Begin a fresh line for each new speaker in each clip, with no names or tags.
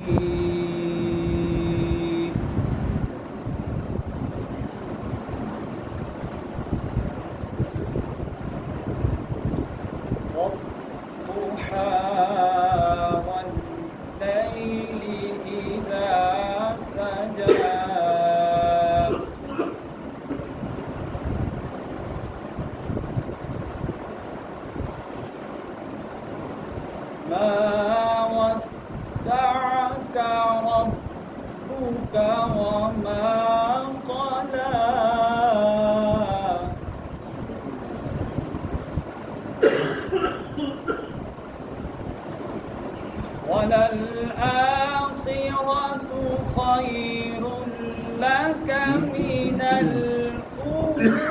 والضحى والليل إذا سجى ما ودعك ربك وما قلى وللآخرة خير لك من الأولى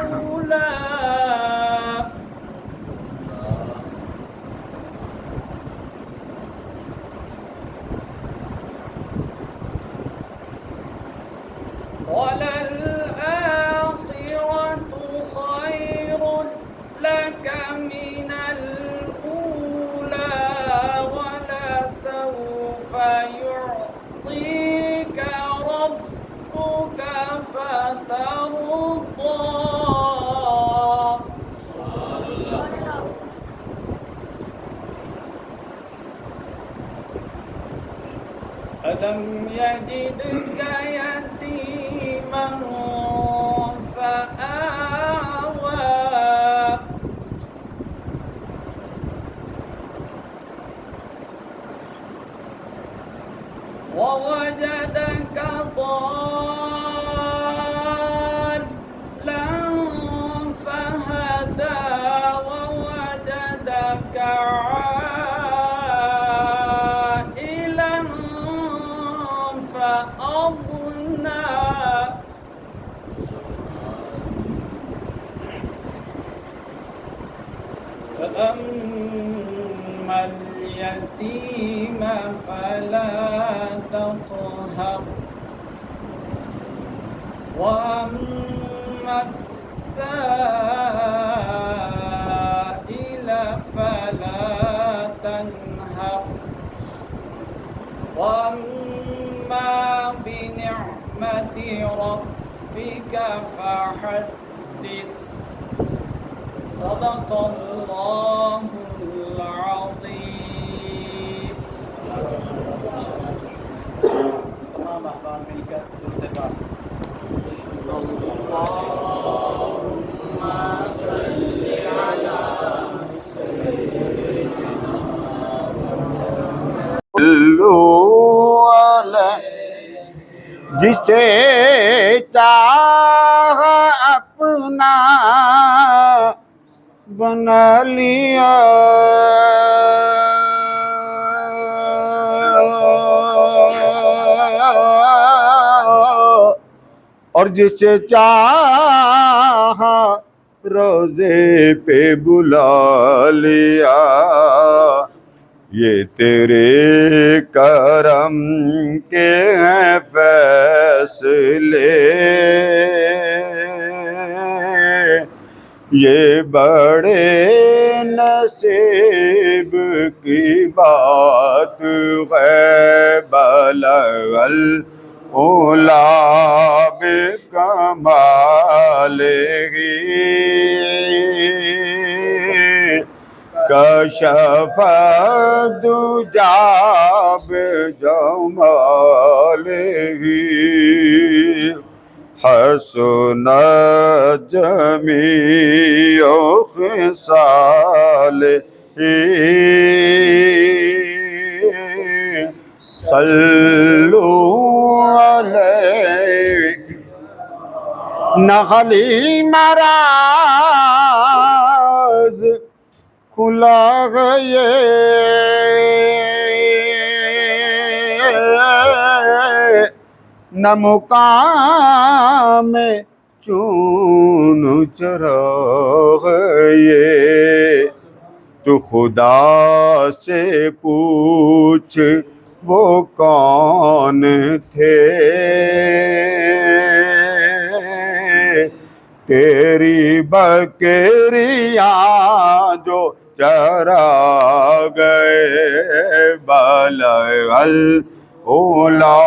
وللآخرة خير لك من الأولى ولسوف يعطيك ربك فترضى ألم يجدك يتيما فآوى ووجدك ضالا فهدى ووجدك عائلا فأغنى فأما اليتيم فلا تقهر وأما السائل فلا تنهر وأما بنعمة ربك فحدث صدق الله العظيم. تمام احباب مل کر اتفاق اللهم صل على
محمد جسے چاہ اپنا بنا لیا اور جسے چاہا روزے پہ بلا لیا یہ تیرے کرم کے ہیں فیصلے یہ بڑے نصیب کی بات ہے بلغ العلا بکمالہ کشف الدجى بجمالہ حسنت جمیع خصالہ صلو علیہ نخلی مراز کھلا گئے نہ مقام چون چراغ یہ تو خدا سے پوچھ وہ کون تھے تیری بکریاں جو چرا گئے بلغ اولا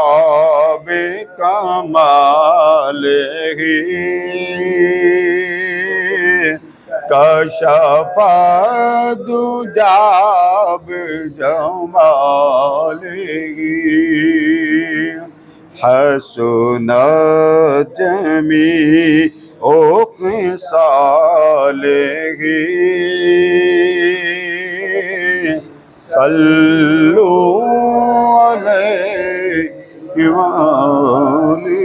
بکمالہ کشف الدجى بجمالہ حسنت جمیع خصالہ صلو علیہ وآلہ۔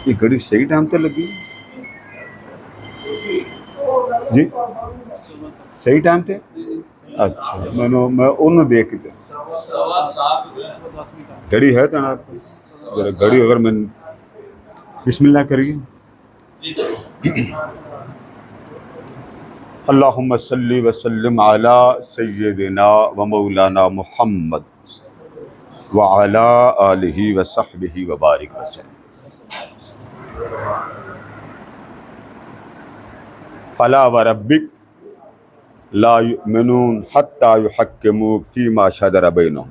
یہ گھڑی صحیح ٹائم پہ لگی جی؟ صحیح ٹائم پہ؟ اچھا میں انہوں دیکھ کے گھڑی ہے تو نا آپ کو ذرا گھڑی اگر میں بسم اللہ کریے۔ اللہم صلی وسلم علی سیدنا و مولانا محمد وعلی آلہ وصحبہ وبارک وسلم۔ فلا وربک لا یؤمنون حتی یحکموک فیما شجر بینہم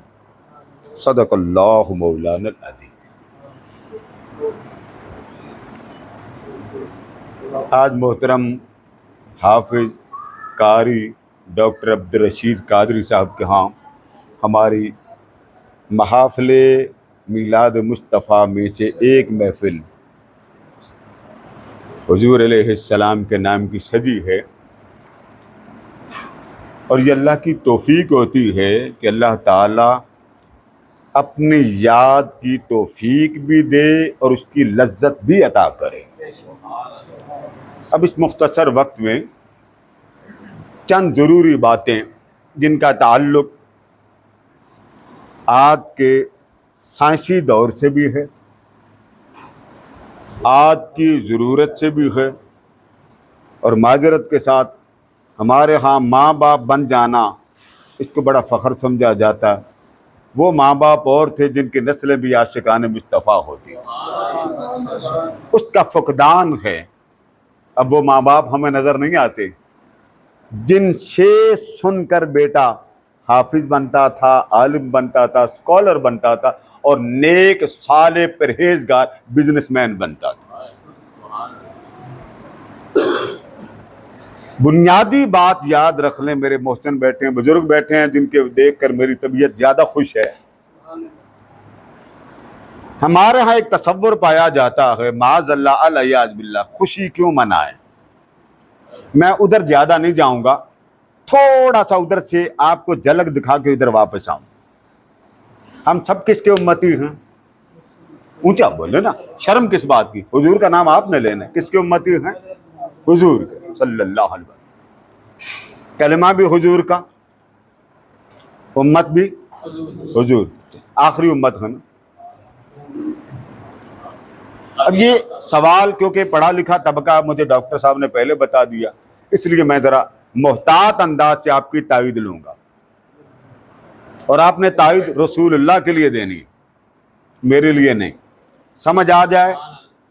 صدق اللہ مولانا العظیم۔ آج محترم حافظ قاری ڈاکٹر عبدالرشید قادری صاحب کے ہاں ہماری محافل میلاد مصطفیٰ میں سے ایک محفل حضور علیہ السلام کے نام کی سجی ہے، اور یہ اللہ کی توفیق ہوتی ہے کہ اللہ تعالیٰ اپنی یاد کی توفیق بھی دے اور اس کی لذت بھی عطا کرے۔ اب اس مختصر وقت میں چند ضروری باتیں جن کا تعلق آج کے سائنسی دور سے بھی ہے، آج کی ضرورت سے بھی ہے، اور معذرت کے ساتھ ہمارے ہاں ماں باپ بن جانا اس کو بڑا فخر سمجھا جاتا ہے۔ وہ ماں باپ اور تھے جن کی نسلیں بھی عاشقان مصطفیٰ ہوتی ہیں، اس کا فقدان ہے۔ اب وہ ماں باپ ہمیں نظر نہیں آتے جن سے سن کر بیٹا حافظ بنتا تھا، عالم بنتا تھا، اسکالر بنتا تھا، اور نیک صالح پرہیزگار بزنس مین بنتا تھا۔ بنیادی بات یاد رکھ لیں، میرے محسن بیٹھے ہیں، بزرگ بیٹھے ہیں جن کے دیکھ کر میری طبیعت زیادہ خوش ہے۔ ہمارے ہاں ایک تصور پایا جاتا ہے، معاذ اللہ العیاذ باللہ، خوشی کیوں منائیں؟ میں ادھر زیادہ نہیں جاؤں گا، تھوڑا سا ادھر سے آپ کو جھلک دکھا کے ادھر واپس آؤں۔ ہم سب کس کے امتی ہیں؟ اونچا بولے نا، شرم کس بات کی؟ حضور کا نام آپ نے لینا ہے۔ کس کے امتی ہیں؟ حضور کے صلی اللہ علیہ وسلم۔ کلمہ بھی حضور کا، امت بھی حضور، آخری امت ہے نا۔ اب یہ سوال کیونکہ پڑھا لکھا طبقہ مجھے ڈاکٹر صاحب نے پہلے بتا دیا، اس لیے میں ذرا محتاط انداز سے آپ کی تائید لوں گا، اور آپ نے تائید رسول اللہ کے لیے دینی ہے، میرے لیے نہیں۔ سمجھ آ جائے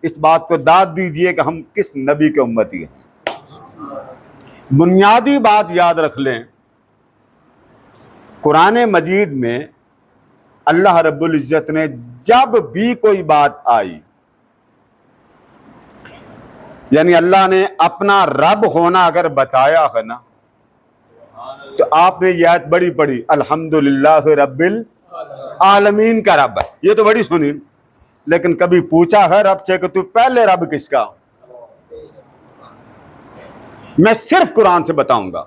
اس بات کو داد دیجئے کہ ہم کس نبی کے امتی ہیں۔ بنیادی بات یاد رکھ لیں، قرآن مجید میں اللہ رب العزت نے جب بھی کوئی بات آئی، یعنی اللہ نے اپنا رب ہونا اگر بتایا ہے نا، تو آپ نے یہ آیت بڑی پڑھی، الحمدللہ رب العالمین کا رب ہے، یہ تو بڑی سنی، لیکن کبھی پوچھا ہے رب سے کہ تو پہلے رب کس کا؟ میں صرف قرآن سے بتاؤں گا،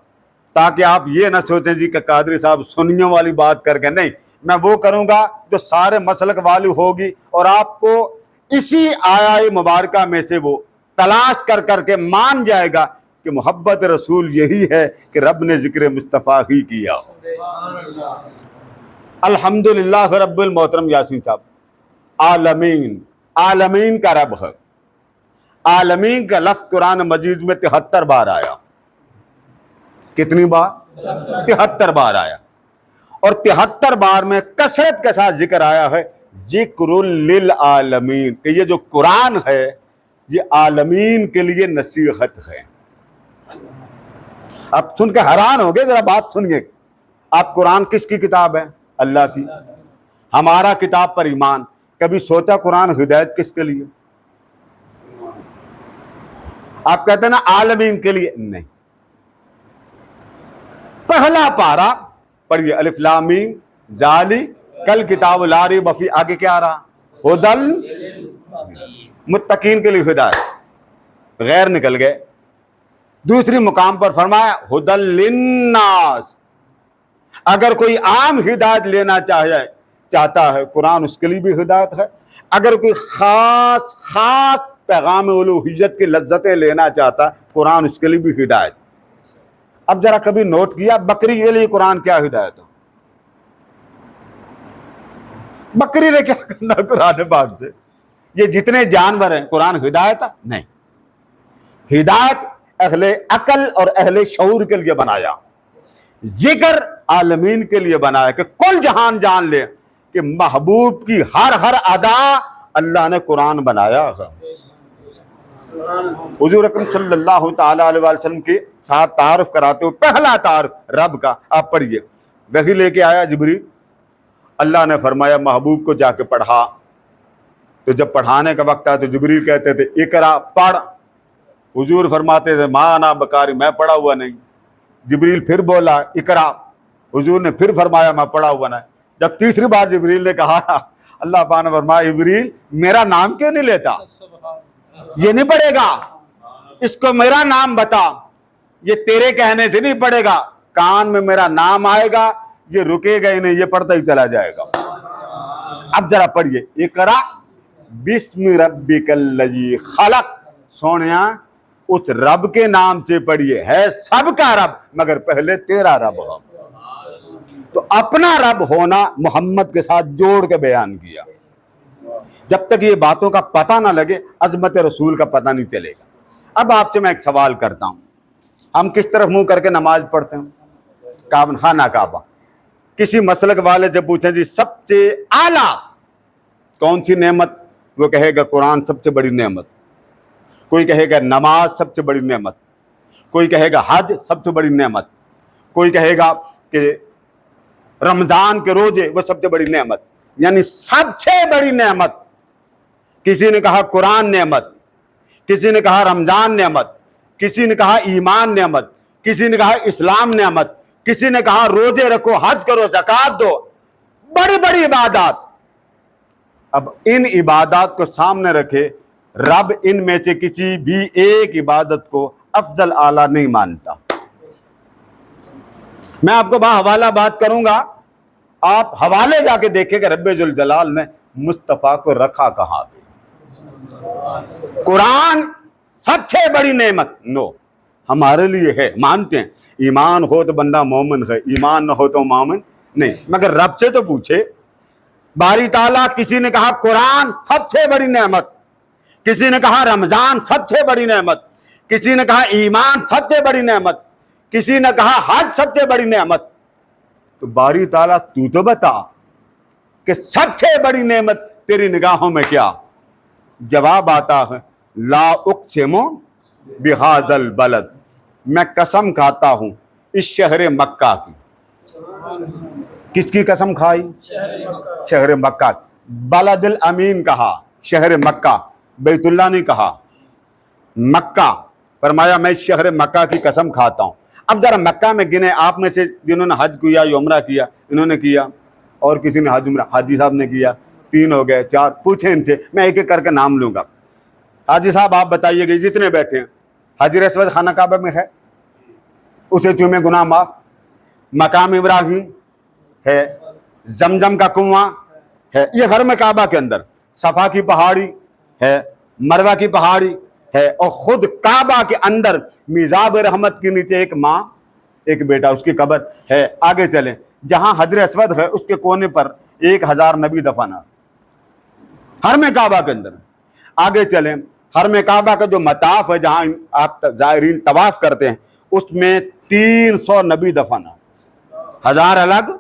تاکہ آپ یہ نہ سوچیں جی کہ قادری صاحب سنیوں والی بات کر کے، نہیں، میں وہ کروں گا جو سارے مسلک والی ہوگی، اور آپ کو اسی آیہ مبارکہ میں سے وہ تلاش کر کر کے مان جائے گا کہ محبت رسول یہی ہے کہ رب نے ذکر مصطفیٰ ہی کیا۔ الحمدللہ رب المحترم یاسین صاحب، عالمین، عالمین کا رب ہے۔ عالمین کا لفظ قرآن مجید میں 73 بار آیا۔ کتنی بار؟ 73 بار آیا، اور 73 بار میں کثرت کے ساتھ ذکر آیا ہے ذکر للعالمین، کہ یہ جو قرآن ہے یہ عالمین کے لیے نصیحت ہے۔ اب سن کے حیران ہو گئے، ذرا بات سنیے. آپ قرآن کس کی کتاب ہے؟ اللہ کی. ہمارا کتاب پر ایمان. کبھی سوچا قرآن ہدایت کس کے لیے؟ آپ کہتے ہیں نا عالمین کے لیے، نہیں. پہلا پارا پڑھیے، الف لام میم ذالکل کتاب لا ریب فیہ، آگے کیا آ رہا؟ ہدل متقین کے لیے ہدایت، غیر نکل گئے. دوسری مقام پر فرمایا ہدل للناس. اگر کوئی عام ہدایت لینا چاہتا ہے قرآن اس کے لیے بھی ہدایت ہے. اگر کوئی خاص پیغام الوہیت کی لذتیں لینا چاہتا ہے قرآن اس کے لیے بھی ہدایت. اب ذرا کبھی نوٹ کیا بکری کے لیے قرآن کیا ہدایت ہو؟ بکری نے کیا کرنا قرآن پاک سے؟ یہ جتنے جانور ہیں قرآن ہدایت نہیں. ہدایت اہل عقل اور اہل شعور کے لیے بنایا، ذکر عالمین کے لیے بنایا کہ کل جہان جان لے کہ محبوب کی ہر ادا اللہ نے قرآن بنایا ہے. حضور اکرم صلی اللہ تعالی علیہ وسلم کے ساتھ تعارف کراتے ہوئے پہلا تعارف رب کا آپ پڑھیے. وحی لے کے آیا جبریل، اللہ نے فرمایا محبوب کو جا کے پڑھا. تو جب پڑھانے کا وقت آیا تو جبریل کہتے تھے اقرا، پڑھ. حضور فرماتے تھے ما انا بقاری، میں پڑھا ہوا نہیں. جبریل پھر بولا اقرا، حضور نے پھر فرمایا میں پڑھا ہوا نہیں. جب تیسری بار جبریل نے کہا اللہ پاک نے فرمایا جبریل میرا نام کیوں نہیں لیتا؟ یہ نہیں پڑھے گا، اس کو میرا نام بتا. یہ تیرے کہنے سے نہیں پڑھے گا، کان میں میرا نام آئے گا، یہ رکے گا ہی نہیں، یہ پڑھتا ہی چلا جائے گا. اب ذرا پڑھیے اقرا بسم ربک الذی خلق. سونیا اس رب کے نام سے پڑھیے، ہے سب کا رب مگر پہلے تیرا رب ہو. تو اپنا رب ہونا محمد کے ساتھ جوڑ کے بیان کیا. جب تک یہ باتوں کا پتہ نہ لگے عظمت رسول کا پتہ نہیں چلے گا. اب آپ سے میں ایک سوال کرتا ہوں، ہم کس طرف منہ کر کے نماز پڑھتے ہیں؟ خانہ کعبہ. کسی مسلک والے سے پوچھیں جی سب سے اعلیٰ کون سی نعمت؟ وہ کہے گا قرآن سب سے بڑی نعمت. کوئی کہے گا نماز سب سے بڑی نعمت. کوئی کہے گا حج سب سے بڑی نعمت. کوئی کہے گا کہ رمضان کے روزے وہ سب سے بڑی نعمت. یعنی سب سے بڑی نعمت. کسی نے کہا قرآن نعمت، کسی نے کہا رمضان نعمت، کسی نے کہا ایمان نعمت، کسی نے کہا اسلام نعمت، کسی نے کہا روزے رکھو، حج کرو، زکوٰۃ دو، بڑی بڑی عبادات. اب ان عبادات کو سامنے رکھے رب ان میں سے کسی بھی ایک عبادت کو افضل اعلیٰ نہیں مانتا. میں آپ کو حوالہ بات کروں گا، آپ حوالے جا کے دیکھیں کہ رب ذوالجلال نے مصطفیٰ کو رکھا کہاں پہ. قرآن سب سے بڑی نعمت نو ہمارے لیے ہے، مانتے ہیں. ایمان ہو تو بندہ مومن ہے، ایمان نہ ہو تو مومن نہیں. مگر رب سے تو پوچھے. باری تعالیٰ کسی نے کہا قرآن سب سے بڑی نعمت، کسی نے کہا رمضان سب سے بڑی نعمت، کسی نے کہا ایمان سب سے بڑی نعمت، کسی نے کہا حج سب سے بڑی نعمت. تو باری تعالیٰ تو بتا کہ سب سے بڑی نعمت تیری نگاہوں میں کیا؟ جواب آتا ہے لا اقسم بہذا البلد، میں قسم کھاتا ہوں اس شہر مکہ کی. کس کی قسم کھائی؟ شہر مکہ. بلد الامین کہا، شہر مکہ، بیت اللہ نہیں کہا، مکہ. فرمایا میں شہر مکہ کی قسم کھاتا ہوں. اب ذرا مکہ میں گنے آپ میں سے جنہوں نے حج کیا یا عمرہ کیا، انہوں نے کیا، اور کسی نے حج عمرہ، حاجی صاحب نے کیا، 3 ہو گئے 4. پوچھیں ان سے، میں ایک ایک کر کے نام لوں گا. حاجی صاحب آپ بتائیے گا جتنے بیٹھے ہیں، حجر اسود خانہ کعبہ میں ہے، اسے چومے گناہ معاف. مقام ابراہیم ہے، زمزم کا کنواں ہے، یہ حرم کعبہ کے اندر. صفا کی پہاڑی ہے، مروہ کی پہاڑی ہے، اور خود کعبہ کے اندر میزاب رحمت کے نیچے ایک ماں ایک بیٹا، اس کی قبر ہے. آگے چلیں، جہاں حجر اسود ہے اس کے کونے پر 1000 نبی دفن ہے حرم کعبہ کے اندر. آگے چلیں، حرم کعبہ کا جو مطاف ہے جہاں آپ زائرین طواف کرتے ہیں اس میں 300 نبی دفن ہے. 1000 الگ،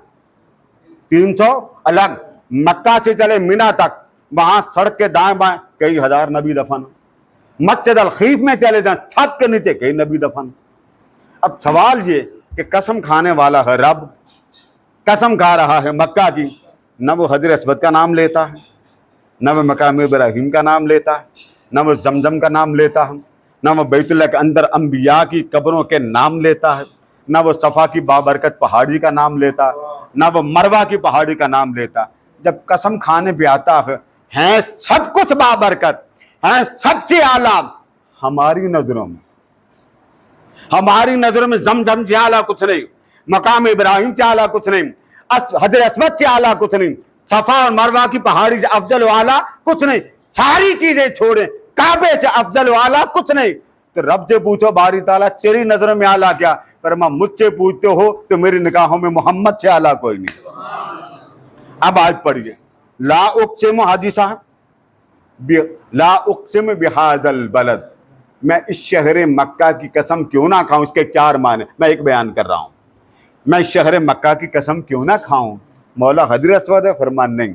300 الگ. مکہ سے چلے مینا تک، وہاں سڑک کے دائیں بائیں کئی 1000 نبی دفن. مسجد الخیف میں چلے جائیں، چھت کے نیچے کئی نبی دفن. اب سوال یہ کہ قسم کھانے والا ہے رب، قسم کھا رہا ہے مکہ کی، نہ وہ حجر اسود کا نام لیتا ہے، نہ وہ مقام ابراہیم کا نام لیتا ہے، نہ وہ زمزم کا نام لیتا ہے، نہ وہ بیت اللہ کے اندر انبیاء کی قبروں کے نام لیتا ہے، نہ وہ صفا کی بابرکت پہاڑی کا نام لیتا ہے، نہ وہ مروہ کی پہاڑی کا نام لیتا ہے۔ جب قسم کھانے پہ آتا ہے، ہیں سب کچھ بابرکت، ہیں سب سے اعلیٰ، ہماری نظروں میں زمزم سے اعلیٰ کچھ نہیں، مقام ابراہیم سے اعلیٰ کچھ نہیں، حجر اسود سے اعلیٰ کچھ نہیں، صفا اور مروہ کی پہاڑی سے افضل و اعلیٰ کچھ نہیں، ساری چیزیں چھوڑیں، کعبے سے افضل و اعلیٰ کچھ نہیں۔ تو رب سے پوچھو باری تعالیٰ تیری نظروں میں اعلیٰ کیا؟ فرمایا مجھ سے پوچھتے ہو تو میری نگاہوں میں محمد سے اعلیٰ کوئی نہیں۔ اب آیت پڑھیے، لا اقسم، حاجی صاحب، لا اقسم بہذا البلد، میں اس شہر مکہ کی قسم کیوں نہ کھاؤں؟ اس کے 4 معنی میں ایک بیان کر رہا ہوں۔ میں اس شہر مکہ کی قسم کیوں نہ کھاؤں؟ مولا حجر اسود ہے؟ فرمایا نہیں۔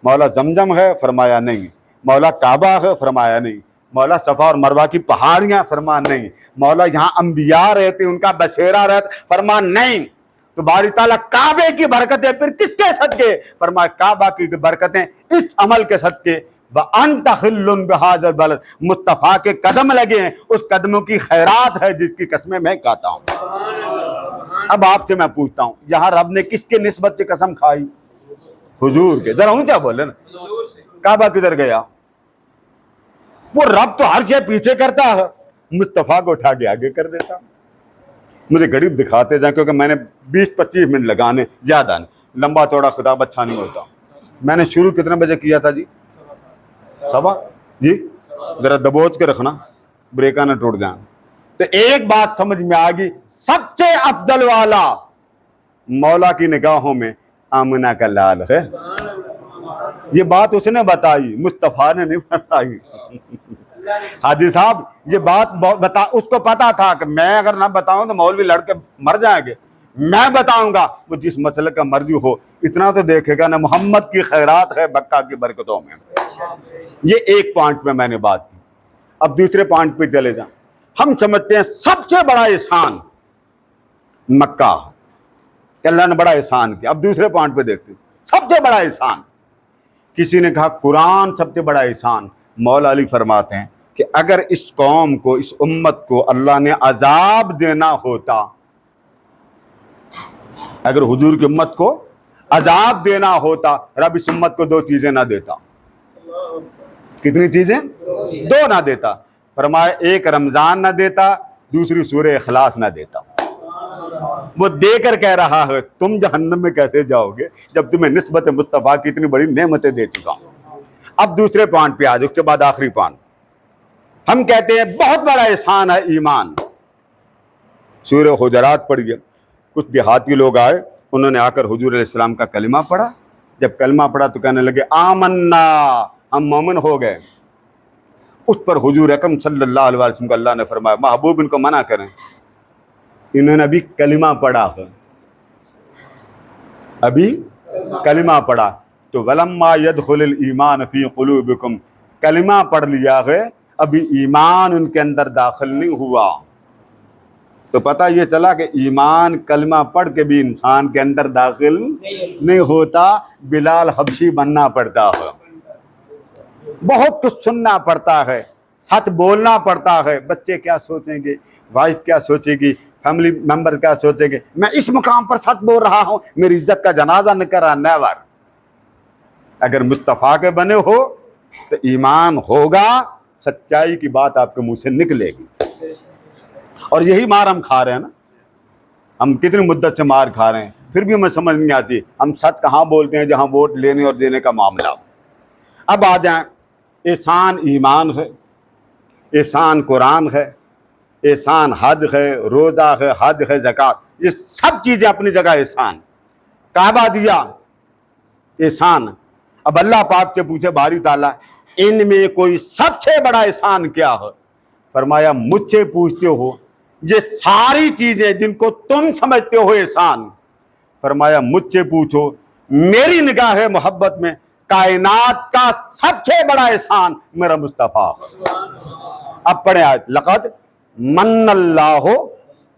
مولا زمزم ہے؟ فرمایا نہیں۔ مولا کعبہ ہے؟ فرمایا نہیں۔ مولا صفا اور مروہ کی پہاڑیاں؟ فرمایا نہیں۔ مولا یہاں انبیاء رہتے ان کا بشیرہ رہتا؟ فرمایا نہیں۔ تو باری تعالیٰ کعبے کی برکتیں پھر کس کے صدقے؟ فرمایا کعبہ کی برکتیں اس عمل کے صدقے، وَأَنْتَ خِلٌّ بِهَذَا الْبَلَدِ، مصطفیٰ کے قدم لگے ہیں، اس قدموں کی خیرات ہے جس کی قسمیں میں کھاتا ہوں۔ اب آپ سے میں پوچھتا ہوں، یہاں رب نے کس کے نسبت سے قسم کھائی؟ حضور کے۔ ذرا اونچا بولے نا، کعبہ کدھر گیا؟ وہ رب تو ہر شے پیچھے کرتا ہے، مصطفیٰ کو اٹھا کے آگے کر دیتا۔ مجھے غریب دکھاتے جائیں، کیونکہ میں نے 20-25 منٹ لگانے، زیادہ نہیں، لمبا توڑا خطاب اچھا نہیں ہوتا۔ میں نے شروع کتنے بجے کیا تھا جی؟ 7 جی، ذرا دبوچ کے رکھنا، بریکاں نہ ٹوٹ جائیں۔ تو ایک بات سمجھ میں آ گئی، سب سے افضل والا مولا کی نگاہوں میں آمنہ کا لال ہے۔ یہ بات اس نے بتائی، مصطفیٰ نے نہیں بتائی۔ حاجی صاحب یہ بات اس کو پتا تھا کہ میں اگر نہ بتاؤں تو مولوی لڑ کے مر جائیں گے، میں بتاؤں گا، وہ جس مسئلے کا مرضی ہو، اتنا تو دیکھے گا نا محمد کی خیرات ہے مکہ کی برکتوں میں۔ یہ ایک پوائنٹ پہ میں نے بات کی۔ اب دوسرے پوائنٹ پہ چلے جائیں۔ ہم سمجھتے ہیں سب سے بڑا احسان مکہ، کہ اللہ نے بڑا احسان کیا۔ اب دوسرے پوائنٹ پہ دیکھتے ہیں، سب سے بڑا احسان، کسی نے کہا قرآن سب سے بڑا احسان۔ مولا علی فرماتے ہیں کہ اگر اس قوم کو، اس امت کو اللہ نے عذاب دینا ہوتا، اگر حضور کی امت کو عذاب دینا ہوتا، رب اس امت کو 2 چیزیں نہ دیتا۔ کتنی چیزیں؟ 2 نہ دیتا۔ فرمایا ایک رمضان نہ دیتا، دوسری سورہ اخلاص نہ دیتا۔ وہ دے کر کہہ رہا ہے تم جہنم میں کیسے جاؤ گے جب تمہیں نسبت مصطفیٰ کی اتنی بڑی نعمتیں دے چکا ہوں۔ اب دوسرے پوائنٹ پہ آج، اس کے بعد آخری پوائنٹ۔ ہم کہتے ہیں بہت بڑا احسان ہے ایمان۔ سورہ حجرات پڑھیے، کچھ دیہاتی لوگ آئے، انہوں نے آ کر حضور علیہ السلام کا کلمہ پڑھا۔ جب کلمہ پڑھا تو کہنے لگے آمنا، ہم مومن ہو گئے۔ اس پر حضور اکرم صلی اللہ علیہ وسلم کو اللہ نے فرمایا محبوب ان کو منع کریں، انہوں نے ابھی کلمہ پڑھا ہے، ابھی کلمہ پڑھا۔ تو وَلَمَّا يَدْخُلِ الْإِيمَانُ فِي قُلُوبِكُمْ، کلمہ پڑھ لیا ہے، ابھی ایمان ان کے اندر داخل نہیں ہوا۔ تو پتہ یہ چلا کہ ایمان کلمہ پڑھ کے بھی انسان کے اندر داخل نہیں ہوتا، بلال حبشی بننا پڑتا ہے، بہت کچھ سننا پڑتا ہے، سچ بولنا پڑتا ہے۔ بچے کیا سوچیں گے، وائف کیا سوچے گی، فیملی ممبر کیا سوچیں گے، میں اس مقام پر سچ بول رہا ہوں، میری عزت کا جنازہ نہ کرا، نیور۔ اگر مصطفیٰ کے بنے ہو تو ایمان ہوگا، سچائی کی بات آپ کے منہ سے نکلے گی۔ اور یہی مار ہم کھا رہے ہیں نا، ہم کتنی مدت سے مار کھا رہے ہیں، پھر بھی ہمیں سمجھ نہیں آتی ہم سچ کہاں بولتے ہیں جہاں ووٹ لینے اور دینے کا معاملہ۔ اب آ جائیں، احسان ایمان ہے، احسان قرآن ہے، احسان حج ہے، روزہ ہے، حج ہے، زکوٰۃ، یہ سب چیزیں اپنی جگہ احسان۔ کعبہ دیا احسان۔ اب اللہ پاک سے پوچھے باری تعالیٰ ان میں کوئی سب سے بڑا احسان کیا ہے؟ فرمایا مجھ سے پوچھتے ہو یہ ساری چیزیں جن کو تم سمجھتے ہو احسان، فرمایا مجھ سے پوچھو، میری نگاہ محبت میں کائنات کا سب سے بڑا احسان میرا مصطفیٰ۔ اب پڑھیں آیت، لقد من اللہ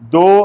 2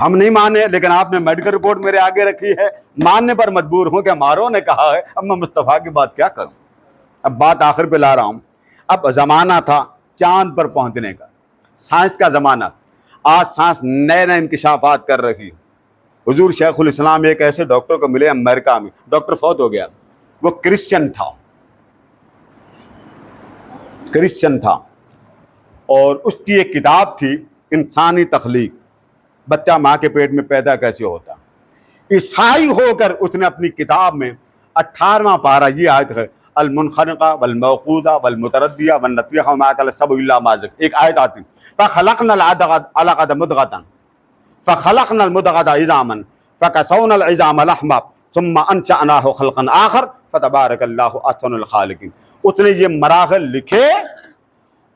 ہم نہیں مانے، لیکن آپ نے میڈیکل رپورٹ میرے آگے رکھی ہے، ماننے پر مجبور ہوں کہ ہماروں نے کہا ہے، اب میں مصطفیٰ کی بات کیا کروں۔ اب بات آخر پہ لا رہا ہوں۔ اب زمانہ تھا چاند پر پہنچنے کا، سائنس کا زمانہ۔ آج سائنس نئے نئے انکشافات کر رہی ہے۔ حضور شیخ الاسلام ایک ایسے ڈاکٹر کو ملے امریکہ میں، ڈاکٹر فوت ہو گیا، وہ کرسچن تھا اور اس کی ایک کتاب تھی انسانی تخلیق، بچہ ماں کے پیٹ میں پیدا کیسے ہوتا۔ عیسائی ہو کر اس نے اپنی کتاب میں 18واں پارہ یہ آیت ہے، المنخنقہ والموقوذہ والمتردیہ والنطیحہ وما کل السبع الا ما ذکر، ایک آیت آتی، فخلقنا العلقۃ مضغۃ فخلقنا المضغۃ عظاما فکسونا العظام لحما ثم انشأناہ خلقا آخر فتبارک اللہ احسن الخالقین۔ اس نے یہ مراحل لکھے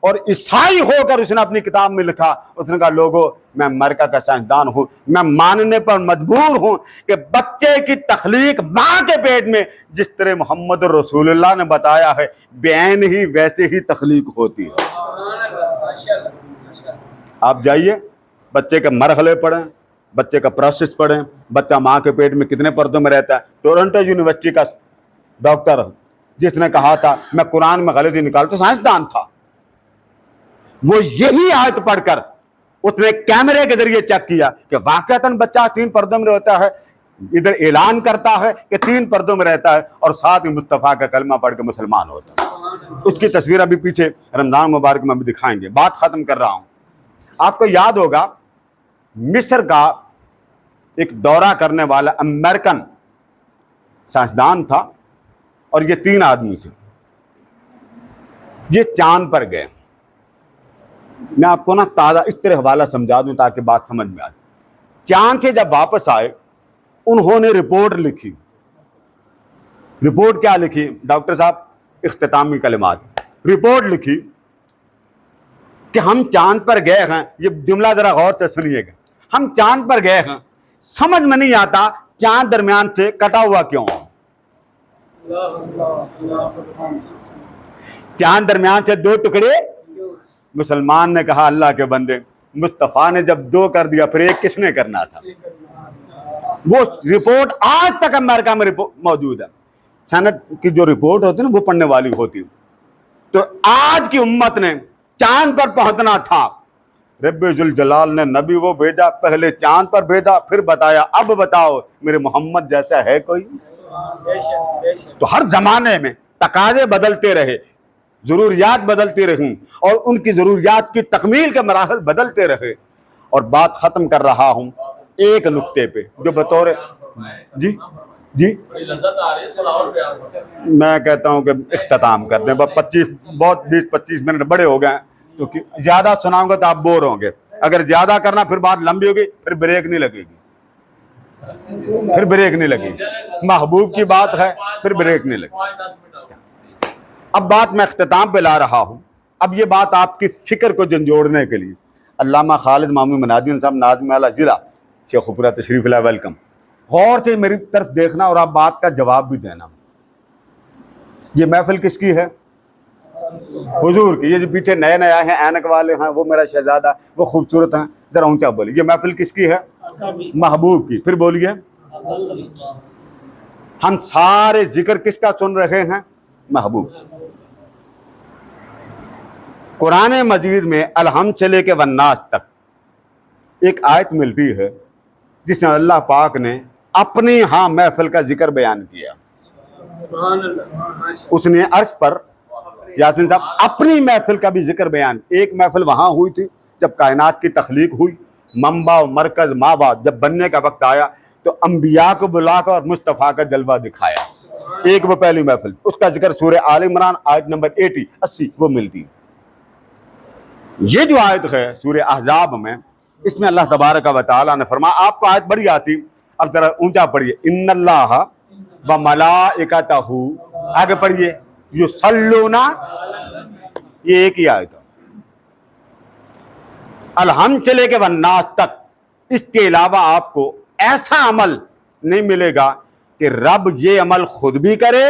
اور عیسائی ہو کر اس نے اپنی کتاب میں لکھا۔ اس نے کہا لوگو میں امریکہ کا سائنسدان ہوں، میں ماننے پر مجبور ہوں کہ بچے کی تخلیق ماں کے پیٹ میں جس طرح محمد رسول اللہ نے بتایا ہے بعین ہی ویسے ہی تخلیق ہوتی ہے۔ آپ جائیے بچے کے مرحلے پڑھیں، بچے کا پروسیس پڑھیں، بچہ ماں کے پیٹ میں کتنے پردوں میں رہتا ہے۔ ٹورنٹو یونیورسٹی کا ڈاکٹر جس نے کہا تھا میں قرآن میں غلطی نکالتا، سائنسدان تھا، وہ یہی آیت پڑھ کر اس نے کیمرے کے ذریعے چیک کیا کہ واقعتاً بچہ 3 پردوں میں رہتا ہے، ادھر اعلان کرتا ہے کہ 3 پردوں میں رہتا ہے اور ساتھ ہی مصطفیٰ کا کلمہ پڑھ کے مسلمان ہوتا ہے۔ اس کی تصویر ابھی پیچھے رمضان مبارک میں بھی دکھائیں گے۔ بات ختم کر رہا ہوں۔ آپ کو یاد ہوگا مصر کا ایک دورہ کرنے والا امریکن سائنسدان تھا اور یہ 3 آدمی تھے، یہ چاند پر گئے۔ میں آپ کو تازہ اس طرح حوالہ سمجھا دوں تاکہ بات سمجھ میں آئے۔ چاند سے جب واپس آئے انہوں نے رپورٹ لکھی۔ رپورٹ کیا لکھی؟ ڈاکٹر صاحب اختتامی کلمات، رپورٹ لکھی کہ ہم چاند پر گئے ہیں، یہ جملہ ذرا غور سے سنیے گا، ہم چاند پر گئے ہیں، سمجھ میں نہیں آتا چاند درمیان سے کٹا ہوا کیوں ہے؟ چاند درمیان سے 2 ٹکڑے۔ مسلمان نے کہا اللہ کے بندے، مصطفیٰ نے جب 2 کر دیا پھر 1 کس نے کرنا تھا؟ وہ رپورٹ آج تک امریکہ میں موجود ہے۔ سینٹ کی جو رپورٹ ہوتی ہے نا وہ پڑھنے والی ہوتی ہے۔ تو آج کی امت نے چاند پر پہنچنا تھا، رب ذوالجلال نے نبی وہ بھیجا، پہلے چاند پر بھیجا پھر بتایا اب بتاؤ میرے محمد جیسا ہے کوئی؟ تو ہر زمانے میں تقاضے بدلتے رہے، ضروریات بدلتی رہیں اور ان کی ضروریات کی تکمیل کے مراحل بدلتے رہے۔ اور بات ختم کر رہا ہوں ایک نقطے پہ جو بطور جی میں کہتا ہوں کہ اختتام کر دیں، بہت 20-25 منٹ بڑے ہو گئے ہیں تو زیادہ سناؤں گا تو آپ بور ہوں گے، اگر زیادہ کرنا پھر بات لمبی ہوگی، پھر بریک نہیں لگے گی، محبوب کی بات ہے پھر بریک نہیں لگے گی۔ اب بات میں اختتام پہ لا رہا ہوں۔ اب یہ بات آپ کی فکر کو جھنجھوڑنے کے لیے علامہ خالد مامون منادی صاحب ناظم اعلیٰ ضلع شیخ پورہ تشریف لائے، ویلکم۔ غور سے میری طرف دیکھنا اور آپ بات کا جواب بھی دینا۔ یہ محفل کس کی ہے؟ حضور کی۔ یہ جو پیچھے نئے نئے آئے ہیں اینک والے ہیں، وہ میرا شہزادہ، وہ خوبصورت ہیں، ذرا اونچا بولیے۔ یہ محفل کس کی ہے؟ محبوب کی۔ پھر بولیے۔ ہم سارے ذکر کس کا سن رہے ہیں؟ محبوب۔ قرآن مجید میں الحمد سے لے کے والناس تک ایک آیت ملتی ہے جس میں اللہ پاک نے اپنی محفل کا ذکر بیان کیا۔ اس نے عرش پر یاسین صاحب اپنی محفل کا بھی ذکر بیان۔ ایک محفل وہاں ہوئی تھی جب کائنات کی تخلیق ہوئی، منبع و مرکز ماں باپ، جب بننے کا وقت آیا تو انبیاء کو بلا کر اور مصطفیٰ کا جلوہ دکھایا۔ ایک وہ پہلی محفل، اس کا ذکر سورہ آل عمران آیت نمبر 80 وہ ملتی۔ یہ جو آیت ہے سورہ احزاب میں، اس میں اللہ تبارک و تعالیٰ نے فرمایا، آپ کو آیت بڑی آتی، اب ذرا اونچا پڑھیے، ان اللہ و ملائکتہ، آگے پڑھیے، یصلون، یہ ایک ہی آیت ہے۔ الحمد سے لے کے والناس تک، اس کے علاوہ آپ کو ایسا عمل نہیں ملے گا کہ رب یہ عمل خود بھی کرے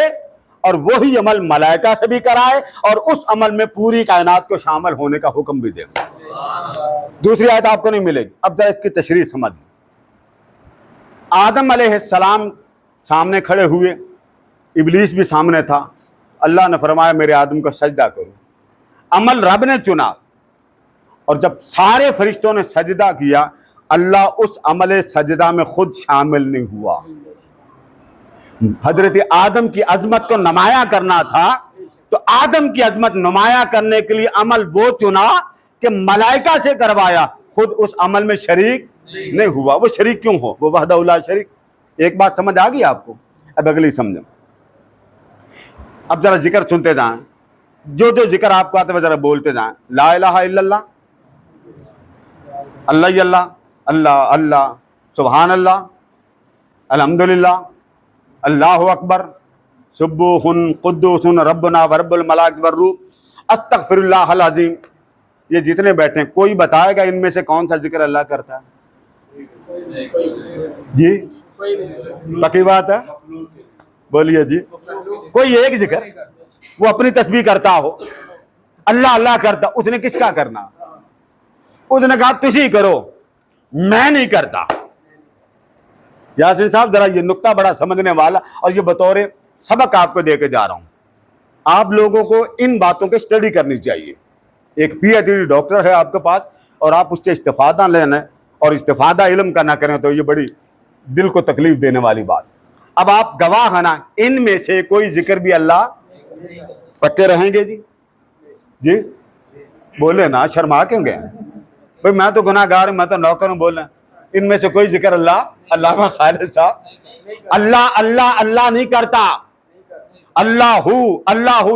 اور وہی عمل ملائکہ سے بھی کرائے اور اس عمل میں پوری کائنات کو شامل ہونے کا حکم بھی دے۔ دوسری آیت آپ کو نہیں ملے گی۔ اب ذرا اس کی تشریح سمجھ۔ آدم علیہ السلام سامنے کھڑے ہوئے، ابلیس بھی سامنے تھا، اللہ نے فرمایا میرے آدم کو سجدہ کرو، عمل رب نے چنا، اور جب سارے فرشتوں نے سجدہ کیا اللہ اس عمل سجدہ میں خود شامل نہیں ہوا۔ حضرت آدم کی عظمت کو نمایاں کرنا تھا تو آدم کی عظمت نمایاں کرنے کے لیے عمل وہ چنا کہ ملائکہ سے کروایا، خود اس عمل میں شریک نہیں ہوا۔ وہ شریک کیوں ہو؟ وہ وحدہ لا شریک۔ ایک بات سمجھ آ گئی آپ کو؟ اب اگلی سمجھیں۔ اب ذرا ذکر سنتے جائیں، جو ذکر آپ کو آتے ہیں ذرا بولتے جائیں۔ لا الہ الا اللہ، اللہ اللہ، اللہ اللہ، سبحان اللہ، الحمدللہ، اللہ اکبر، سبوح قدوس ربنا ورب الملائکۃ والروح، استغفر اللہ العظیم۔ یہ جتنے بیٹھے ہیں کوئی بتائے گا ان میں سے کون سا ذکر اللہ کرتا ہے؟ جی پکی بات ہے، بولیے جی۔ کوئی ایک ذکر وہ اپنی تسبیح کرتا ہو، اللہ اللہ کرتا، اس نے کس کا کرنا؟ اس نے کہا تسی کرو، میں نہیں کرتا۔ یاسین صاحب ذرا یہ نقطہ بڑا سمجھنے والا، اور یہ بطور سبق آپ کو دے کے جا رہا ہوں۔ آپ لوگوں کو ان باتوں کی اسٹڈی کرنی چاہیے۔ ایک پی ایچ ڈی ڈاکٹر ہے آپ کے پاس اور آپ اس سے استفادہ لینا اور استفادہ علم کا نہ کریں تو یہ بڑی دل کو تکلیف دینے والی بات۔ اب آپ گواہ ہیں نا، ان میں سے کوئی ذکر بھی اللہ پکے رہیں گے؟ جی بولے نا، شرما کیوں گئے؟ بھائی میں تو گناہ گار ہوں، میں تو نوکر ہوں، بول رہے ہیں ان میں سے کوئی ذکر اللہ علامہ خالد صاحب اللہ اللہ اللہ نہیں کرتا، اللہ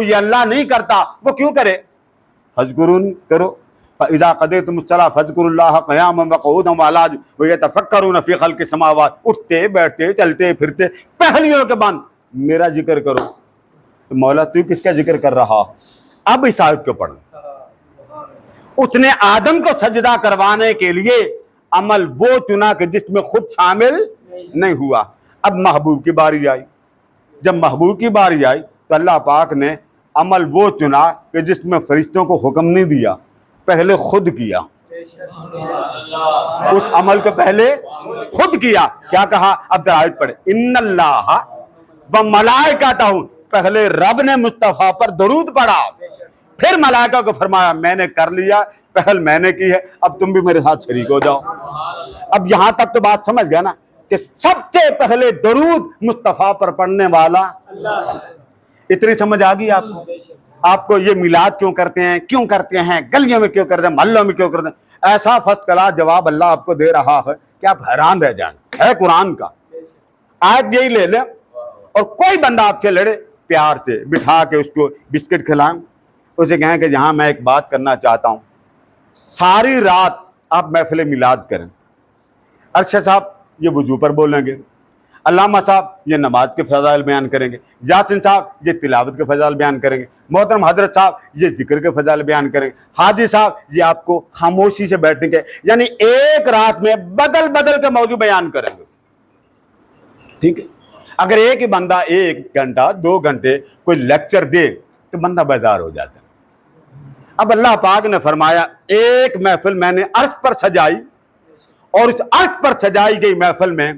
یہ اللہ نہیں کرتا، وہ کیوں کرے؟ فذکرون کرو، فَإِذَا قَضَيْتُمُ الصَّلَاةَ فَاذْكُرُوا اللَّهَ قِيَامًا وَقُعُودًا وَعَلَىٰ جُنُوبِهِمْ وَيَتَفَكَّرُونَ فِي خَلْقِ السَّمَاوَاتِ، اٹھتے بیٹھتے چلتے پھرتے پہلیوں کے بعد میرا ذکر کرو۔ تو مولا تو کس کا ذکر کر رہا؟ اب اس آیت کو پڑھو۔ اس نے آدم کو سجدہ کروانے کے لیے عمل وہ چنا کہ جس میں خود شامل نہیں ہوا۔ اب محبوب کی باری آئی، جب محبوب کی باری آئی تو اللہ پاک نے عمل وہ چنا کہ جس میں فرشتوں کو حکم نہیں دیا، پہلے خود کیا۔ اس عمل کو پہلے خود کیا۔ کیا کہا؟ اب ذرا آیت پڑھے، ان اللہ و ملائکتہ، پہلے رب نے مصطفیٰ پر درود پڑھا، پھر ملائکہ کو فرمایا میں نے کر لیا، پہل میں نے کی ہے، اب تم بھی میرے ساتھ شریک ہو جاؤ۔ اب یہاں تک تو بات سمجھ گیا نا کہ سب سے پہلے درود مصطفیٰ پر پڑھنے والا اللہ۔ اتنی سمجھ آ گئی آپ کو؟ آپ کو یہ میلاد کیوں کرتے ہیں، کیوں کرتے ہیں، گلیوں میں کیوں کرتے ہیں، محلوں میں کیوں کرتے ہیں، ایسا فرسٹ کلاس جواب اللہ آپ کو دے رہا ہے کہ آپ حیران رہ جائیں۔ ہے قرآن کا، آج یہی لے لیں اور کوئی بندہ آپ سے لڑے، پیار سے بٹھا کے اس کو بسکٹ کھلائیں، اسے کہیں کہ یہاں میں ایک بات کرنا چاہتا ہوں، ساری رات آپ محفل میلاد کریں۔ ارشد صاحب یہ وضو پر بولیں گے، علامہ صاحب یہ نماز کے فضائل بیان کریں گے، یاسین صاحب یہ تلاوت کے فضائل بیان کریں گے، محترم حضرت صاحب یہ ذکر کے فضائل بیان کریں گے، حاجی صاحب یہ آپ کو خاموشی سے بیٹھنے کے، یعنی ایک رات میں بدل بدل کے موضوع بیان کریں گے۔ ٹھیک ہے؟ اگر ایک ہی بندہ 1 گھنٹہ 2 گھنٹے کوئی لیکچر دے تو بندہ بیزار ہو جاتا ہے۔ اب اللہ پاک نے فرمایا ایک محفل میں نے عرش پر سجائی، اور اس عرش پر سجائی گئی محفل میں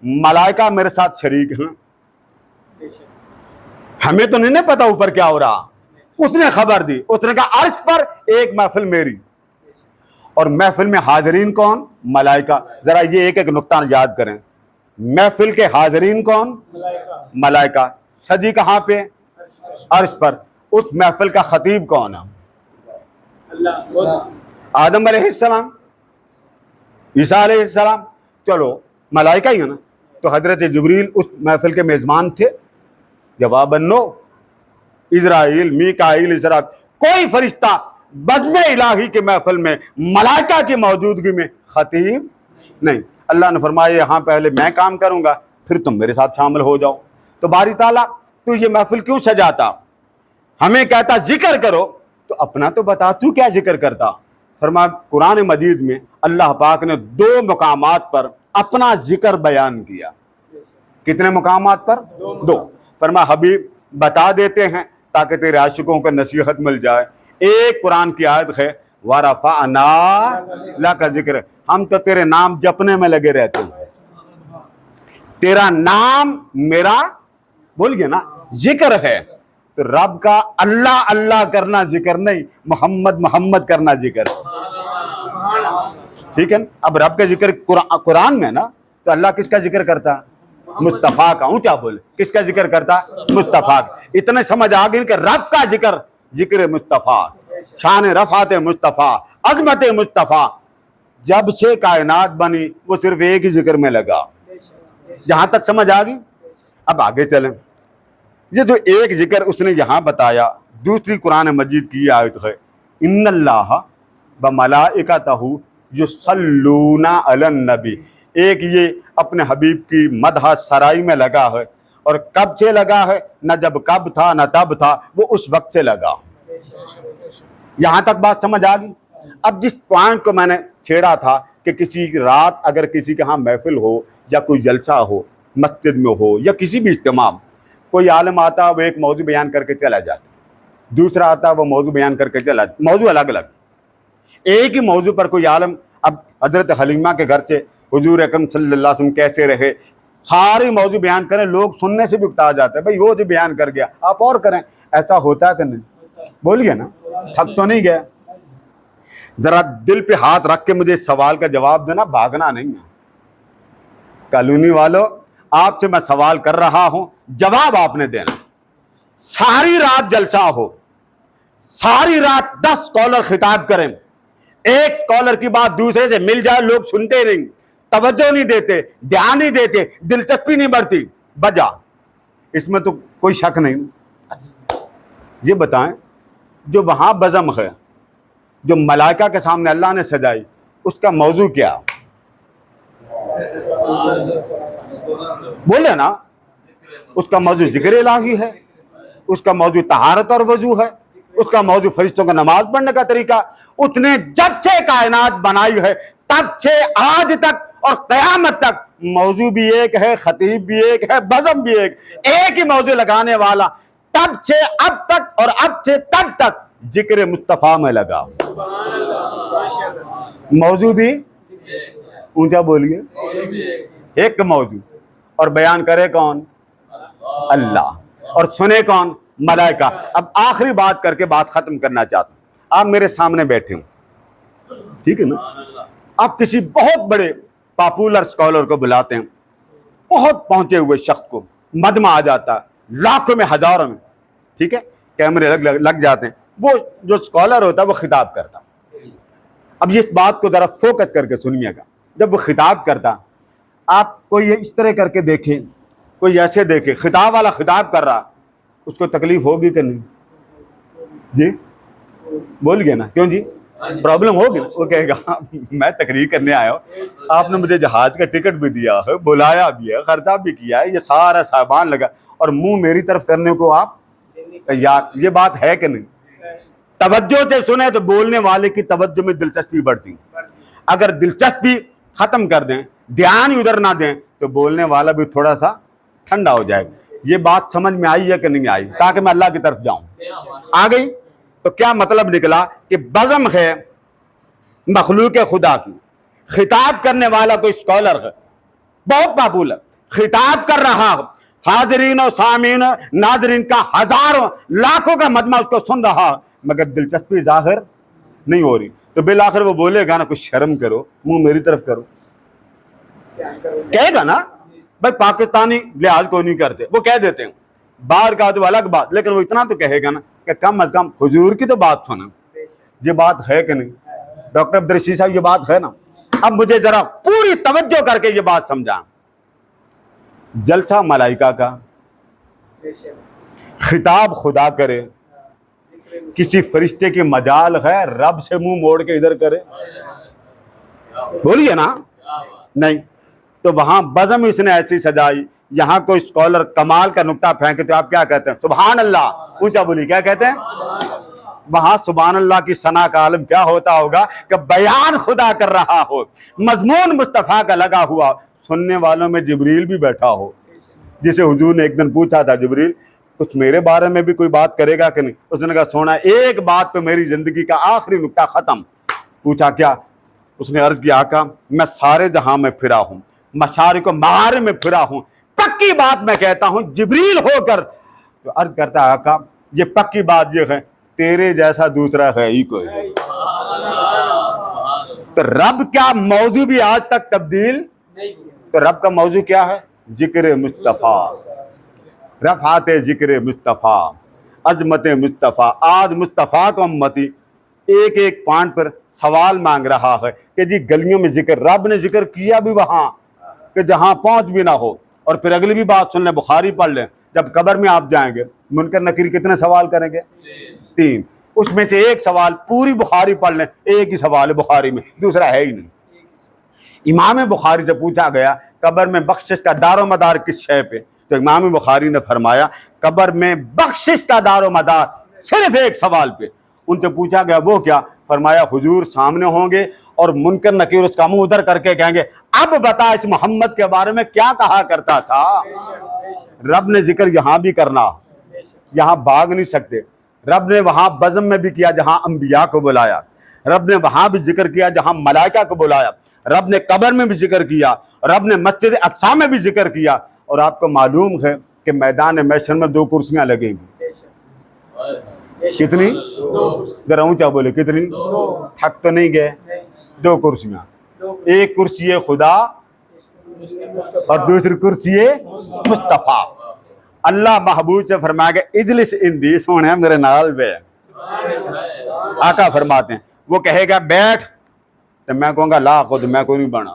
ملائکہ میرے ساتھ شریک ہیں۔ ہمیں تو نہیں پتا اوپر کیا ہو رہا، اس نے خبر دی، اس نے کہا عرش پر ایک محفل میری، اور محفل میں حاضرین کون؟ ملائکہ۔ ذرا یہ ایک ایک نقطہ یاد کریں، محفل کے حاضرین کون؟ ملائکہ۔ سجی کہاں پہ؟ عرش پر۔ اس محفل کا خطیب کون ہے؟ آدم علیہ السلام، عیسیٰ علیہ السلام، چلو ملائکہ ہی ہے نا، تو حضرت جبریل اس محفل کے میزبان تھے؟ جواباً نو۔ اسرائیل، میکائیل، اسرافیل، کوئی فرشتہ بزم الہی کے محفل میں ملائکہ کی موجودگی میں خطیب نہیں۔ اللہ نے فرمایا یہاں پہلے میں کام کروں گا پھر تم میرے ساتھ شامل ہو جاؤ۔ تو باری تعالیٰ تو یہ محفل کیوں سجاتا؟ ہمیں کہتا ذکر کرو، تو اپنا تو بتا تو کیا ذکر کرتا؟ فرمایا قرآن مجید میں اللہ پاک نے 2 مقامات پر اپنا ذکر بیان کیا۔ کتنے مقامات پر؟ 2۔ فرمایا حبیب بتا دیتے ہیں تاکہ تیرے عاشقوں کو نصیحت مل جائے۔ ایک قرآن کی آیت ہے وَرَفَعْنَا لَكَ ذِکْرَ، ہم تو تیرے نام جپنے میں لگے رہتے ہیں، تیرا نام میرا بول گیا نا ذکر ہے، تو رب کا اللہ اللہ کرنا ذکر نہیں، محمد محمد کرنا ذکر ہے، ٹھیک ہے نا؟ اب رب کا ذکر قرآن میں نا، تو اللہ کس کا ذکر کرتا؟ مصطفیٰ کا، اونچا بول، کس کا ذکر کرتا؟ مصطفیٰ کا۔ اتنے سمجھ آ گئی کہ رب کا ذکر مصطفیٰ، شان رفعت مصطفیٰ، عظمت مصطفیٰ، جب سے کائنات بنی وہ صرف ایک ہی ذکر میں لگا۔ جہاں تک سمجھ آ گئی، اب آگے چلیں۔ یہ جو ایک ذکر اس نے یہاں بتایا، دوسری قرآن مجید کی آیت ہے ان اللہ وملائکتہ یصلون علی النبی، ایک یہ اپنے حبیب کی مدح سرائی میں لگا ہے، اور کب سے لگا ہے؟ نہ جب کب تھا نہ تب تھا، وہ اس وقت سے لگا۔ یہاں تک بات سمجھ آ گئی۔ اب جس پوائنٹ کو میں نے چھیڑا تھا کہ کسی رات اگر کسی کے ہاں محفل ہو یا کوئی جلسہ ہو، مسجد میں ہو یا کسی بھی اجتماع، کوئی عالم آتا وہ ایک موضوع بیان کر کے چلا جاتا، دوسرا آتا وہ موضوع بیان کر کے چلا جاتا، موضوع الگ الگ، ایک ہی موضوع پر کوئی عالم، اب حضرت حلیمہ کے گھر سے حضور اکرم صلی اللہ علیہ وسلم کیسے رہے، سارے موضوع بیان کریں، لوگ سننے سے بھی اکتا جاتے ہیں، بھائی وہ جو بیان کر گیا آپ اور کریں، ایسا ہوتا ہے کہ نہیں؟ بولیے نا، تھک تو نہیں گیا؟ ذرا دل پہ ہاتھ رکھ کے مجھے اس سوال کا جواب دینا، بھاگنا نہیں ہے۔ کالونی والوں، آپ سے میں سوال کر رہا ہوں، جواب آپ نے دینا۔ ساری رات جلسہ ہو، ساری رات 10 اسکالر خطاب کریں، ایک اسکالر کی بات دوسرے سے مل جائے، لوگ سنتے نہیں، توجہ نہیں دیتے، دھیان نہیں دیتے، دلچسپی نہیں بڑھتی، بجا، اس میں تو کوئی شک نہیں۔ یہ بتائیں جو وہاں بزم ہے، جو ملائکہ کے سامنے اللہ نے سجائی، اس کا موضوع کیا؟ بولے نا، اس کا موضوع ذکر الہی ہے، اس کا موضوع طہارت اور وضو ہے، اس کا موضوع فرشتوں کا نماز پڑھنے کا طریقہ۔ اس نے جب سے کائنات بنائی ہے تب سے آج تک اور قیامت تک موضوع بھی ایک ہے، خطیب بھی ایک ہے، بزم بھی ایک ہی موضوع لگانے والا، تب سے اب تک اور اب سے تب تک ذکر مصطفیٰ میں لگا۔ موضوع بھی اونچا بولیے، ایک موضوع، اور بیان کرے کون؟ اللہ، اور سنے کون؟ ملائکہ۔ اب آخری بات کر کے بات ختم کرنا چاہتا ہوں۔ آپ میرے سامنے بیٹھے ہوں، ٹھیک ہے نا؟ آپ کسی بہت بڑے پاپولر اسکالر کو بلاتے ہیں، بہت پہنچے ہوئے شخص کو، مجمع آ جاتا ہے، لاکھوں میں ہزاروں میں، ٹھیک ہے، کیمرے لگ جاتے ہیں، وہ جو اسکالر ہوتا ہے وہ خطاب کرتا۔ اب اس بات کو ذرا فوکس کر کے سنیے گا، جب وہ خطاب کرتا، آپ کوئی اس طرح کر کے دیکھیں، کوئی ایسے دیکھے، خطاب والا خطاب کر رہا، اس کو تکلیف ہوگی کہ نہیں؟ جی بول گیا نا، کیوں جی؟ پرابلم ہوگی نا؟ وہ کہے گا میں تقریر کرنے آیا ہوں، آپ نے مجھے جہاز کا ٹکٹ بھی دیا ہے، بلایا بھی ہے، خرچہ بھی کیا ہے، یہ سارا صاحبان لگا، اور منہ میری طرف کرنے کو آپ تیار؟ یہ بات ہے کہ نہیں؟ توجہ سے سنیں تو بولنے والے کی توجہ میں دلچسپی بڑھتی، اگر دلچسپی ختم کر دیں، دھیان ہی ادھر نہ دیں، تو بولنے والا بھی تھوڑا سا ٹھنڈا ہو جائے گا۔ یہ بات سمجھ میں آئی ہے کہ نہیں آئی؟ تاکہ میں اللہ کی طرف جاؤں۔ آ گئی؟ تو کیا مطلب نکلا کہ بزم ہے مخلوق خدا کی، خطاب کرنے والا کوئی اسکالر ہے، بہت پاپولر، خطاب کر رہا، حاضرین و سامعین ناظرین کا ہزاروں لاکھوں کا مجمع اس کو سن رہا، مگر دلچسپی ظاہر نہیں ہو رہی، تو بالآخر وہ بولے گا نا کچھ شرم کرو، منہ میری طرف کرو، کہے گا نا، بھائی پاکستانی لحاظ کو نہیں کرتے، وہ کہہ دیتے ہیں، باہر کا تو الگ بات، لیکن وہ اتنا تو کہے گا نا کہ کم از کم حضور کی تو بات سنا۔ یہ بات ہے کہ نہیں؟ ڈاکٹر عبدالرشید صاحب یہ بات ہے نا؟ اب مجھے ذرا پوری توجہ کر کے یہ بات سمجھا۔ جلسہ ملائکہ کا، خطاب خدا کرے، کسی فرشتے کی مجال ہے رب سے منہ موڑ کے ادھر کرے؟ بولیے نا، نہیں۔ تو وہاں بزم اس نے ایسی سجائی، یہاں کوئی اسکالر کمال کا نکتہ پھینکے تو آپ کیا کہتے ہیں؟ سبحان اللہ، اونچا بولی، کیا کہتے ہیں؟ وہاں سبحان اللہ کی ثنا کا عالم کیا ہوتا ہوگا کہ بیان خدا کر رہا ہو، مضمون مصطفیٰ کا لگا ہوا، سننے والوں میں جبریل بھی بیٹھا ہو، جسے حضور نے ایک دن پوچھا تھا، جبریل کچھ میرے بارے میں بھی کوئی بات کرے گا کہ نہیں؟ اس نے کہا سونا ایک بات پہ میری زندگی کا آخری نقطہ ختم. پوچھا کیا؟ اس نے عرض کیا آقا میں سارے جہاں میں پھرا ہوں, مشارق و مغارب میں پھرا ہوں, پکی بات میں کہتا ہوں جبریل ہو کر تو عرض کرتا ہے آقا یہ پکی بات یہ ہے تیرے جیسا دوسرا ہے ہی کوئی نہیں. تو رب کیا موضوع بھی آج تک تبدیل نہیں. تو رب کا موضوع کیا ہے؟ ذکر مصطفیٰ, رفعت ذکر مصطفیٰ, عظمت مصطفیٰ. آج مصطفیٰ کا امتی ایک ایک پوائنٹ پر سوال مانگ رہا ہے کہ جی گلیوں میں ذکر, رب نے ذکر کیا بھی وہاں کہ جہاں پہنچ بھی نہ ہو. اور پھر اگلی بھی بات سن لیں, بخاری پڑھ لیں, جب قبر میں آپ جائیں گے منکر نکیر کتنے سوال کریں گے؟ 3. اس میں سے ایک سوال پوری بخاری پڑھ لیں, ایک ہی سوال ہے بخاری میں, دوسرا ہے ہی نہیں. امام بخاری سے پوچھا گیا قبر میں بخشش کا دار و مدار کس شے پہ؟ تو امام بخاری نے فرمایا قبر میں بخشش کا دار و مدار صرف ایک سوال پہ. ان سے پوچھا گیا وہ کیا؟ فرمایا حضور سامنے ہوں گے اور منکر نکیر اس کا منہ ادھر کر کے کہیں گے اب بتا اس محمد کے بارے میں کیا کہا کرتا تھا. رب نے ذکر یہاں بھی کرنا, یہاں بھاگ نہیں سکتے. رب نے وہاں بزم میں بھی کیا جہاں انبیاء کو بلایا, رب نے وہاں بھی ذکر کیا جہاں ملائکہ کو بلایا, رب نے قبر میں بھی ذکر کیا, رب نے مسجد اقصی میں بھی ذکر کیا. اور آپ کو معلوم ہے کہ میدان محشر میں 2 کرسیاں لگیں گی. کتنی؟ ذرا اونچا بولے کتنی؟ تھک تو نہیں گئے؟ 2 کرسیاں, ایک کرسی خدا اور دوسری کرسی مصطفیٰ. اللہ محبوب سے فرمایا کہ اجلس اندی سونے میرے نال بے. آقا فرماتے ہیں وہ کہے گا بیٹھ, تو میں کہوں گا لا خود میں کوئی نہیں بنا.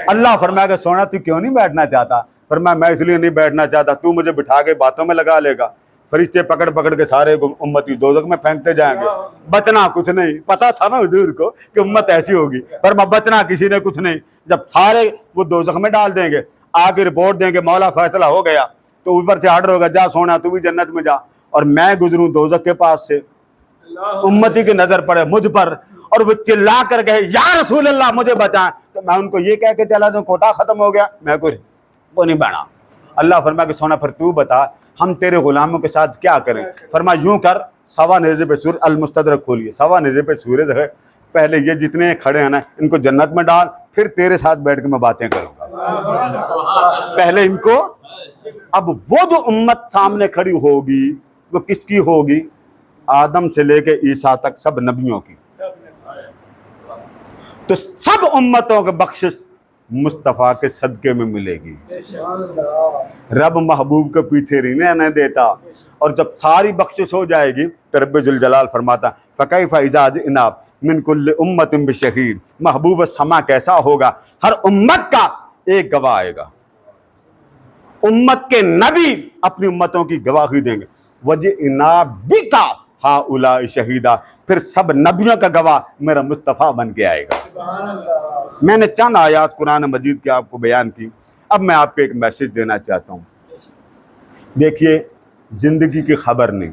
اللہ فرمایا کہ سونا تو کیوں نہیں بیٹھنا چاہتا؟ فرمایا میں اس لیے نہیں بیٹھنا چاہتا, تو مجھے بٹھا کے باتوں میں لگا لے گا, فرشتے پکڑ پکڑ کے سارے امتی دوزخ میں پھینکتے جائیں گے, بچنا کچھ نہیں. پتا تھا نا حضور کو کہ امت ایسی ہوگی, فرمایا بچنا کسی نے کچھ نہیں. جب سارے وہ دوزخ میں ڈال دیں گے, آگے رپورٹ دیں گے مولا فیصلہ ہو گیا, تو اوپر سے آرڈر ہوگا جا سونا تو بھی جنت میں جا, اور میں گزروں دوزخ کے پاس سے, امتی کی نظر پڑے مجھ پر اور وہ چلا کر کہے یا رسول اللہ مجھے بچائیں, تو میں ان کو یہ کہہ کے چلا جاؤں کوٹا ختم ہو گیا, میں کوئی وہ نہیں بنا. اللہ فرمایا کہ سونا پھر تو بتا ہم تیرے غلاموں کے ساتھ کیا کریں؟ فرمایا یوں کر سوا نیزے پہ سورج المستدرک کھولیے, سوا نیزے پہ سورج ہے, پہلے یہ جتنے کھڑے ہیں نا ان کو جنت میں ڈال, پھر تیرے ساتھ بیٹھ کے میں باتیں کروں گا. پہلے ان کو. اب وہ جو امت سامنے کھڑی ہوگی وہ کس کی ہوگی؟ آدم سے لے کے عیسیٰ تک سب نبیوں کی. تو سب امتوں کے بخشش مصطفیٰ کے صدقے میں ملے گی. رب محبوب کے پیچھے نہیں دیتا, اور جب ساری بخشش ہو جائے گی تو رب ذوالجلال فرماتا فَكَيْفَ إِذَا جِئْنَا مِنْ كُلِّ أُمَّةٍ بِشَهِيدٍ. محبوب سما کیسا ہوگا, ہر امت کا ایک گواہ آئے گا. امت کے نبی اپنی امتوں کی گواہی دیں گے, وَجِئْنَا بِكَ هَؤُلَاءِ شَهِيدًا. پھر سب نبیوں کا گواہ میرا مصطفیٰ بن کے آئے گا. میں نے چند آیات قرآن مجید کی آپ کو بیان کی. اب میں آپ کو ایک میسج دینا چاہتا ہوں. دیکھیے زندگی کی خبر نہیں,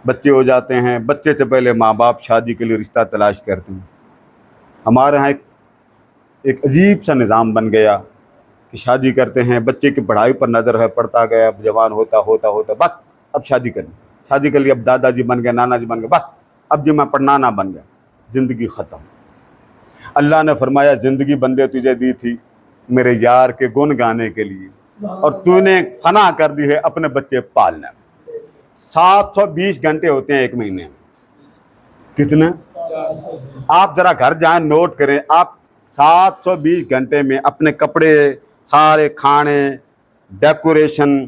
بچے ہو جاتے ہیں, بچے سے پہلے ماں باپ شادی کے لیے رشتہ تلاش کرتے ہیں. ہمارے ہاں ایک عجیب سا نظام بن گیا کہ شادی کرتے ہیں, بچے کی پڑھائی پر نظر ہے, پڑھتا گیا, جوان ہوتا ہوتا ہوتا بس اب شادی کرنی, شادی کر لی, اب دادا جی بن گئے, نانا جی بن گئے, بس اب جی میں پڑھنانا بن گیا, زندگی ختم. اللہ نے فرمایا زندگی بندے تجھے دی تھی میرے یار کے گن گانے کے لیے, اور تو نے فنا کر دی ہے اپنے بچے پالنے میں. 720 گھنٹے ہوتے ہیں ایک مہینے میں. کتنے؟ آپ ذرا گھر جائیں نوٹ کریں, آپ 720 گھنٹے میں اپنے کپڑے, سارے کھانے, ڈیکوریشن,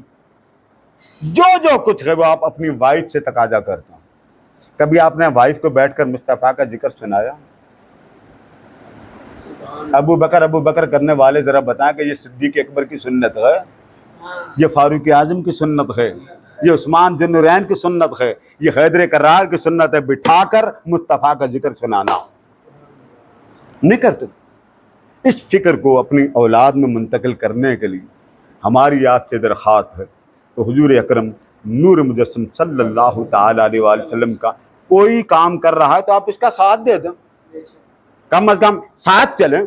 جو کچھ ہے وہ آپ اپنی وائف سے تقاضا کرتے ہیں. کبھی آپ نے وائف کو بیٹھ کر مصطفیٰ کا ذکر سنایا؟ ابو بکر کرنے والے ذرا بتائیں کہ یہ صدیق اکبر کی سنت ہے, یہ فاروق اعظم کی سنت ہے, یہ عثمان ذو النورین کی سنت ہے, یہ حیدر کرار کی سنت ہے, بٹھا کر مصطفیٰ کا ذکر سنانا نہیں کرتے. اس فکر کو اپنی اولاد میں منتقل کرنے کے لیے ہماری آپ سے درخواست ہے کہ حضور اکرم نور مجسم صلی اللہ تعالی علیہ وآلہ وسلم کا کوئی کام کر رہا ہے تو آپ اس کا ساتھ دے دیں, کم از کم ساتھ چلیں.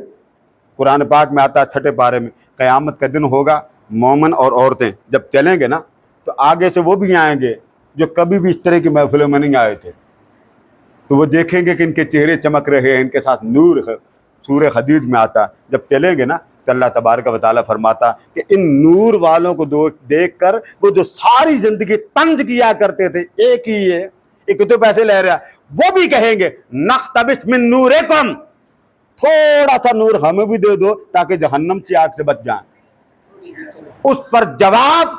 قرآن پاک میں آتا ہے 6 پارے میں, قیامت کا دن ہوگا, مومن اور عورتیں جب چلیں گے نا تو آگے سے وہ بھی آئیں گے جو کبھی بھی اس طرح کی محفلوں میں نہیں آئے تھے، تو وہ دیکھیں گے کہ ان کے چہرے چمک رہے ہیں، ان کے ساتھ نور ہے۔ سورہ حدید میں آتا، جب چلیں گے نا تو اللہ تبارک و تعالیٰ فرماتا کہ ان نور والوں کو دیکھ کر وہ جو ساری زندگی طنز کیا کرتے تھے، ایک ہی ہے، ایک تو پیسے لے رہا، وہ بھی کہیں گے نقتبس من نورکم، تھوڑا سا نور ہمیں بھی دے دو تاکہ جہنم سے آگ سے بچ جائیں۔ اس پر جواب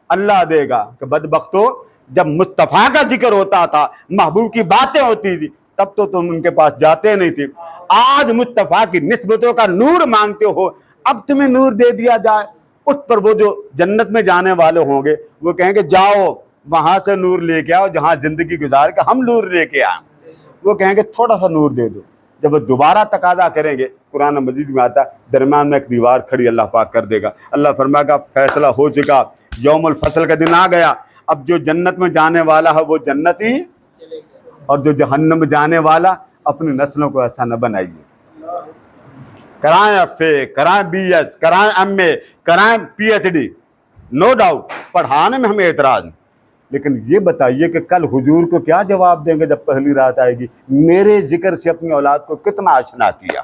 اللہ دے گا کہ بدبختو، جب مصطفیٰ کا ذکر ہوتا تھا، محبوب کی باتیں ہوتی تھی، تب تو تم ان کے پاس جاتے نہیں تھے۔ آج مصطفیٰ کی نسبتوں کا نور مانگتے ہو، اب تمہیں نور دے دیا جائے۔ اس پر وہ جو جنت میں جانے والے ہوں گے وہ کہیں گے جاؤ وہاں سے نور لے کے آؤ جہاں زندگی گزار کے ہم نور لے کے آئیں۔ وہ کہیں گے تھوڑا سا نور دے دو۔ جب وہ دوبارہ تقاضا کریں گے، قرآن مجید میں آتا ہے درمیان میں ایک دیوار کھڑی اللہ پاک کر دے گا۔ اللہ فرمائے گا فیصلہ ہو چکا، یوم الفصل کا دن آ گیا، اب جو جنت میں جانے والا ہے وہ جنتی، اور جو جہنم میں جانے والا اپنی نسلوں کو ایسا نہ بنائیے۔ کرائیں ایف اے، کرائیں بی ایس، کرائیں ایم اے، کرائیں P H D, no doubt پڑھانے میں ہمیں اعتراض نہیں، لیکن یہ بتائیے کہ کل حضور کو کیا جواب دیں گے جب پہلی رات آئے گی؟ میرے ذکر سے اپنی اولاد کو کتنا آشنا کیا۔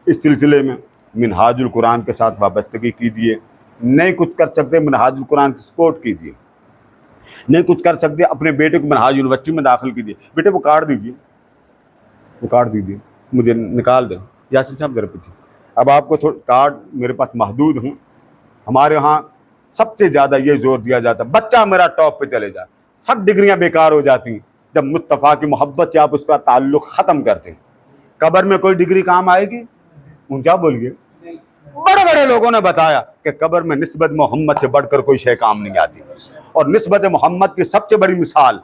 اس سلسلے میں منہاج القرآن کے ساتھ وابستگی کیجیے، نہیں کچھ کر سکتے منہاج القرآن کی سپورٹ کیجیے، نہیں کچھ کر سکتے اپنے بیٹے کو منہاج یونیورسٹی میں داخل کیجیے۔ بیٹے وہ کاٹ دیجیے، وہ کاٹ دیجیے، مجھے نکال دیں یاسر صاحب ذرا پیچھے۔ اب آپ کو کارڈ میرے پاس محدود ہوں، ہمارے ہاں سب سے زیادہ یہ زور دیا جاتا ہے بچہ میرا ٹاپ پہ چلے جائے، سب ڈگریاں بیکار ہو جاتی ہیں جب مصطفیٰ کی محبت سے آپ اس کا تعلق ختم کرتے ہیں۔ قبر میں کوئی ڈگری کام آئے گی؟ کیا بولیے؟ بڑے بڑے لوگوں نے بتایا کہ قبر میں نسبت محمد سے بڑھ کر کوئی شے کام نہیں آتی، اور نسبت محمد کی سب سے بڑی مثال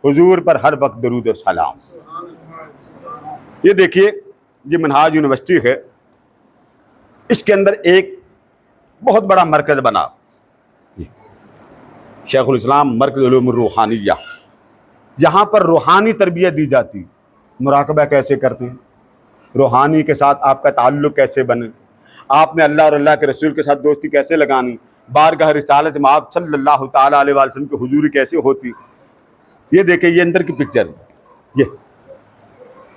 حضور پر ہر وقت درود و سلام۔ یہ دیکھیے یہ منہاج یونیورسٹی ہے، اس کے اندر ایک بہت بڑا مرکز بنا، شیخ الاسلام مرکز علوم الروحانیہ، یہاں پر روحانی تربیت دی جاتی، مراقبہ کیسے کرتے ہیں، روحانی کے ساتھ آپ کا تعلق کیسے بنے، آپ نے اللہ اور اللہ کے رسول کے ساتھ دوستی کیسے لگانی، بارگاہ رسالت میں آپ صلی اللہ تعالیٰ علیہ وسلم کی حضوری کیسے ہوتی۔ یہ دیکھیں یہ اندر کی پکچر ہے، یہ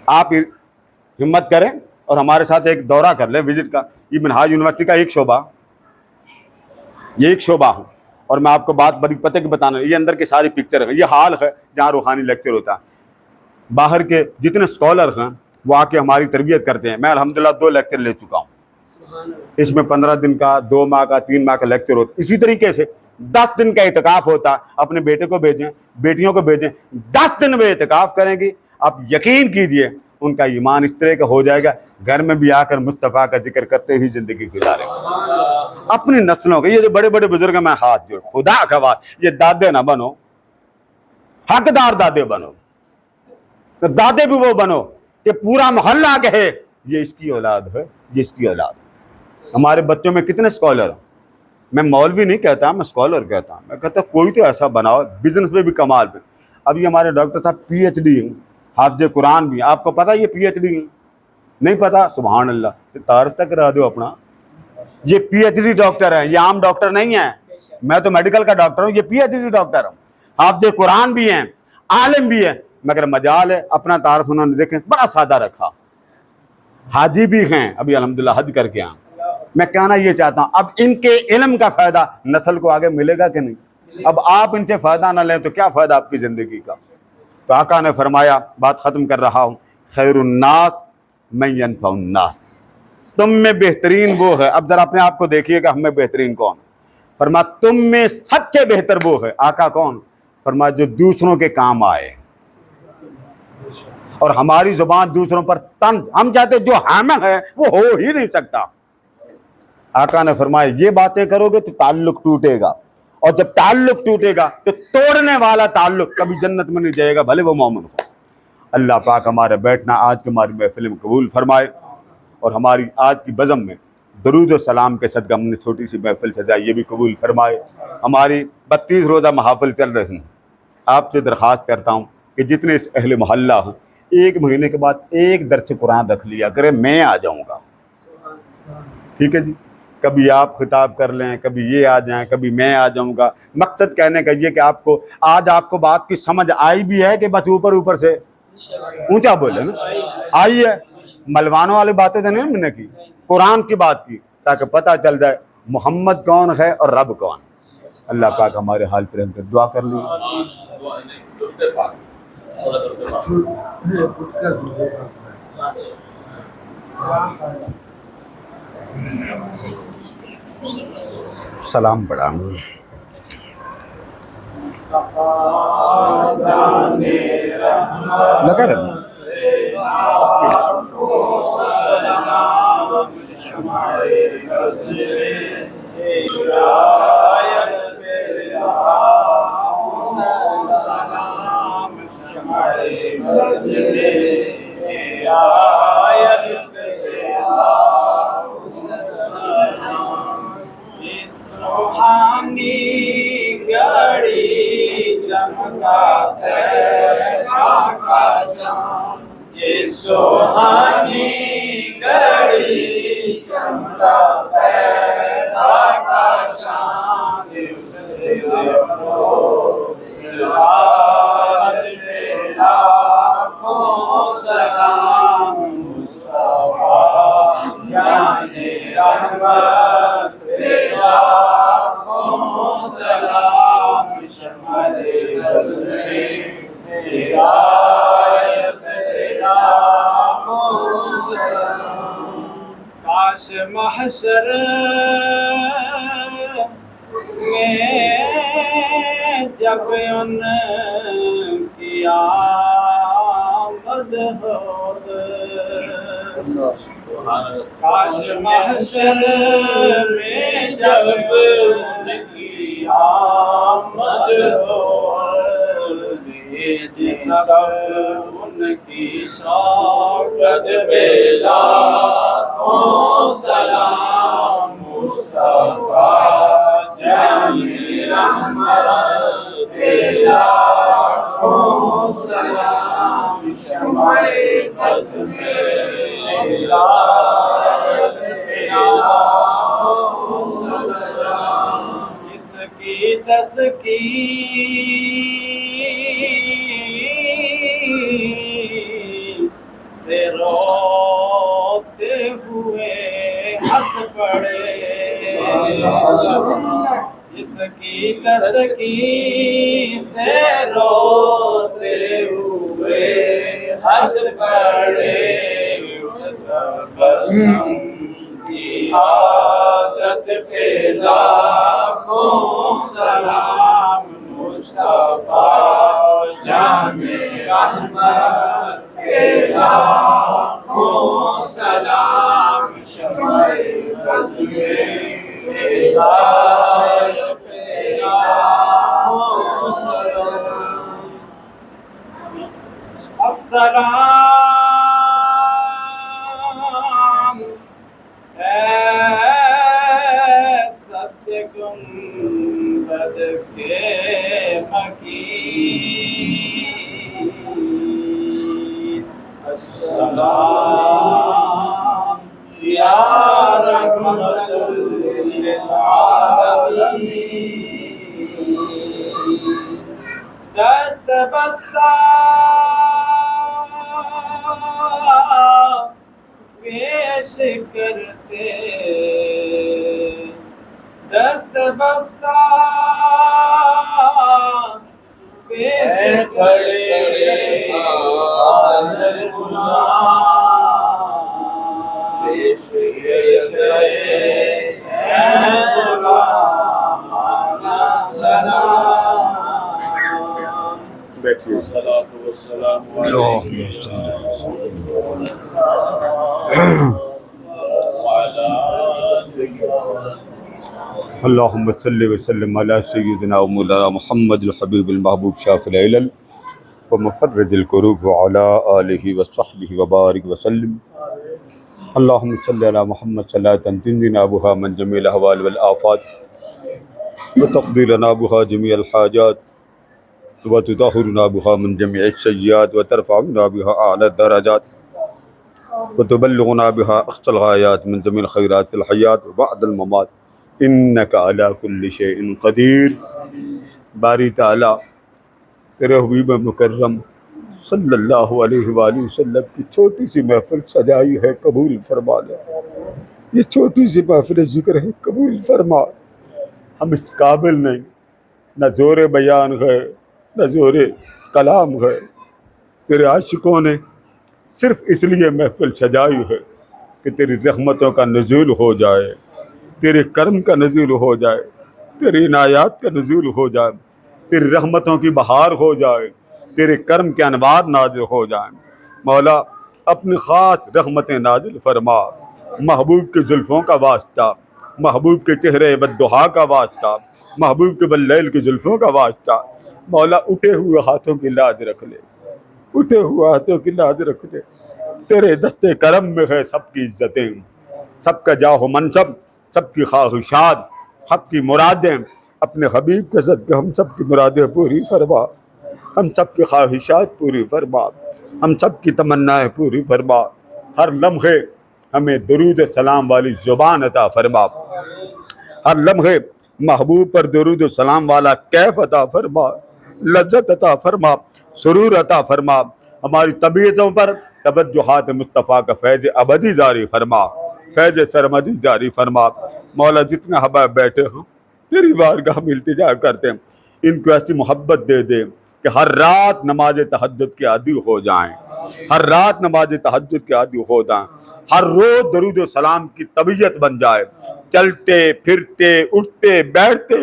آپ ہمت کریں اور ہمارے ساتھ ایک دورہ کر لیں وزٹ کا۔ یہ منہاج یونیورسٹی کا ایک شعبہ، یہ ایک شعبہ ہوں، اور میں آپ کو بات بڑی پتہ کی بتانا، یہ اندر کی ساری پکچر ہے، یہ ہال ہے جہاں روحانی لیکچر ہوتا ہے۔ باہر کے جتنے اسکالر ہیں وہ آ کے ہماری تربیت کرتے ہیں۔ میں الحمدللہ 2 لیکچر لے چکا ہوں، اس میں 15 دن کا، 2 ماہ کا، 3 ماہ کا لیکچر ہوتا ہے۔ اسی طریقے سے 10 دن کا اعتکاف ہوتا، اپنے بیٹے کو بھیجیں، بیٹیوں کو بھیجیں، 10 دن میں اعتکاف کریں گی، آپ یقین کیجئے ان کا ایمان اس طرح کا ہو جائے گا، گھر میں بھی آ کر مصطفیٰ کا ذکر کرتے ہی زندگی گزارے گا اپنی نسلوں کے۔ یہ جو بڑے بڑے بزرگ ہیں، میں ہاتھ جوڑ خدا کا واسطہ یہ دادے نہ بنو، حقدار دادے بنو، دادے بھی وہ بنو کہ پورا محلہ کہے یہ اس کی اولاد ہے، یہ اس کی اولاد ہے۔ ہمارے بچوں میں کتنے اسکالر ہیں، میں مولوی نہیں کہتا، میں اسکالر کہتا ہوں، میں کہتا کوئی تو ایسا بناؤ بزنس میں بھی کمال پہ۔ اب یہ ہمارے ڈاکٹر صاحب پی ایچ ڈی ہیں، حافظ قرآن بھی ہیں، آپ کو پتہ یہ پی ایچ ڈی ہیں؟ نہیں پتا؟ سبحان اللہ، تعارف تک کرا دو اپنا۔ یہ پی ایچ ڈی ڈاکٹر ہیں، یہ عام ڈاکٹر نہیں ہیں، میں تو میڈیکل کا ڈاکٹر ہوں، یہ پی ایچ ڈی ڈاکٹر ہوں، حافظ قرآن بھی ہیں، عالم بھی ہیں، مگر مجال ہے اپنا تعارف انہوں نے دیکھیں بڑا سادہ رکھا۔ حاجی بھی ہیں، ابھی الحمدللہ حج کر کے آئیں۔ میں کہنا یہ چاہتا ہوں اب ان کے علم کا فائدہ نسل کو آگے ملے گا کہ نہیں؟ اب آپ ان سے فائدہ نہ لیں تو کیا فائدہ آپ کی زندگی کا؟ تو آقا نے فرمایا، بات ختم کر رہا ہوں، خیر الناس من ینفع الناس، تم میں بہترین وہ ہے۔ اب ذرا اپنے آپ کو دیکھیے کہ ہم میں بہترین کون؟ فرمایا تم میں سب سے بہتر وہ ہے۔ آقا کون؟ فرمایا جو دوسروں کے کام آئے، اور ہماری زبان دوسروں پر طنز، ہم چاہتے جو ہم ہے وہ ہو ہی نہیں سکتا۔ آقا نے فرمایا یہ باتیں کرو گے تو تعلق ٹوٹے گا، اور جب تعلق ٹوٹے گا تو توڑنے والا تعلق کبھی جنت میں نہیں جائے گا، بھلے وہ مومن ہو۔ اللہ پاک ہمارے بیٹھنا آج کی ہماری محفل میں قبول فرمائے، اور ہماری آج کی بزم میں درود و سلام کے صدقہ ہم نے چھوٹی سی محفل سجائی، یہ بھی قبول فرمائے۔ ہماری 32 روزہ محافل چل رہی ہیں، آپ سے درخواست کرتا ہوں کہ جتنے اس اہل محلہ ہوں 1 مہینے کے بعد ایک درس قرآن رکھ لیا کرے، میں آ جاؤں گا، ٹھیک ہے جی؟ کبھی آپ خطاب کر لیں، کبھی یہ آ جائیں، کبھی میں آ جاؤں گا. مقصد کہنے کا یہ کہ آپ کو آج آپ کو بات کی سمجھ آئی بھی ہے کہ بس اوپر اوپر سے اونچا بولے نا، آئی ہے. ملوانوں والی باتیں تو نہیں میں نے کی، قرآن کی بات کی تاکہ پتہ چل جائے محمد کون ہے اور رب کون. اللہ پاک ہمارے حال پر ہم دعا کر لی. سلام پڑھا لگا رہے
کاش محشر میں جب ان کی آمد ہو، کاش محشر میں جب ان کی آمد ہو، بھیج سب ان کی شوکت پہ لاکھوں سلام. مصطفیٰ جامی رحمت پہ لاکھوں سلام. شمع بزم ہدایت پہ لاکھوں سلام. جس کی تذکیر سے روتے ہوئے ہنس پڑے، جس کی تذکیر سے روتے ہوئے ہنس پڑے، اس تبسم کی عادت پہ لاکھوں سلام. مصطفیٰ جامی رحمت پہ لاکھوں سلام. شمع بزم ہدایت پہ لاکھوں سلام. السلام اے سبز گنبد کے مکین، السلام یا رحمت للعالمین. دست بستہ پیش کرتے، دست بستہ پیش کرتے، حاضر گناہ پیش کرتے، اے غلام سلام.
بیٹھیے. اللہم صلی وسلم علی سیدنا و مولانا محمد الحبیب المحبوب شافی العلل و مفرج الکروب وعلی آلہ وصحبہ وبارک وسلم. اللہم صلی علی محمد صلاۃ تنجینا بہا من جمیع الاحوال والآفات وتقضی لنا بہا جمیع الحاجات وتطہرنا بہا من جمیع السیئات وترفعنا بہا اعلی الدرجات وتبلغنا بها أقصى الغايات من جميع الخيرات في الحياة وبعد الممات إنك على كل شيء قدير۔ باری تعالیٰ تیرے حبیب مکرم صلی اللہ علیہ وآلہ وسلم کی چھوٹی سی محفل سجائی ہے، قبول فرما لے۔ یہ چھوٹی سی محفل ذکر ہے، قبول فرما۔ ہم اس قابل نہیں، نہ زور بیان ہے نہ زور کلام ہے۔ تیرے عاشقوں نے صرف اس لیے محفل سجائی ہے کہ تیری رحمتوں کا نزول ہو جائے، تیرے کرم کا نزول ہو جائے، تیری عنایات کا نزول ہو جائے، تیری رحمتوں کی بہار ہو جائے، تیرے کرم کے انوار نازل ہو جائیں۔ مولا اپنی خاص رحمتیں نازل فرما، محبوب کے زلفوں کا واسطہ، محبوب کے چہرے والضحیٰ کا واسطہ، محبوب کے واللیل کی زلفوں کا واسطہ، مولا اٹھے ہوئے ہاتھوں کی لاج رکھ لے، اٹھے ہوئے ہاتھوں کی لاج رکھ لے۔ تیرے دستے کرم میں ہے سب کی عزتیں، سب کا جاہ و منصب، سب کی خواہشات، سب کی مرادیں، اپنے حبیب کے صدقے ہم سب کی مرادیں پوری فرما، ہم سب کی خواہشات پوری فرما، ہم سب کی تمنائیں پوری فرما۔ ہر لمحے ہمیں درود سلام والی زبان عطا فرما، ہر لمحے محبوب پر درود و سلام والا کیف عطا فرما، لذت عطا فرما، سرور عطا فرما۔ ہماری طبیعتوں پر توجہات مصطفیٰ کا فیض ابدی جاری فرما، فیض سرمدی جاری فرما۔ مولا جتنے احباب بیٹھے ہوں تیری بارگاہ میں التجا کرتے ہیں، ان کو ایسی محبت دے دے کہ ہر رات نماز تہجد کے عادی ہو جائیں، ہر رات نماز تہجد کے عادی ہو جائیں، ہر روز درود و سلام کی طبیعت بن جائے، چلتے پھرتے اٹھتے بیٹھتے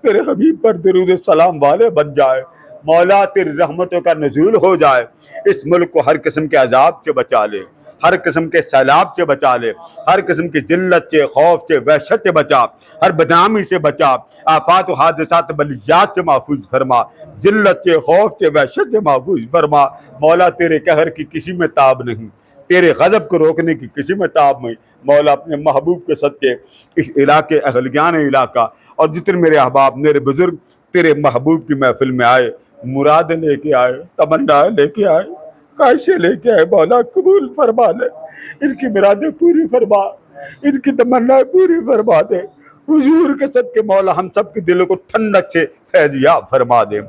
تیرے حبیب پر درود و سلام والے بن جائے۔ مولا تیری رحمتوں کا نزول ہو جائے، اس ملک کو ہر قسم کے عذاب سے بچا لے، ہر قسم کے سیلاب سے بچا لے، ہر قسم کی ذلت سے، خوف سے، وحشت سے بچا، ہر بدنامی سے بچا، آفات و حادثات بلیات سے محفوظ فرما، ذلت سے، خوف سے، وحشت سے محفوظ فرما۔ مولا تیرے قہر کی کسی میں تاب نہیں، تیرے غضب کو روکنے کی کسی میں تاب نہیں۔ مولا اپنے محبوب کے صدقے اس علاقے اہلیان علاقہ اور جتنے میرے احباب میرے بزرگ تیرے محبوب کی محفل میں آئے، مرادیں لے کے آئے، تمنا لے کے آئے، خواہشیں لے کے آئے، مولا قبول فرما لے، ان کی مرادیں پوری فرما، ان کی تمنا پوری فرما دے۔ حضور کے صدقے مولا ہم سب کے دلوں کو ٹھنڈک سے فیض یاب فرما دے،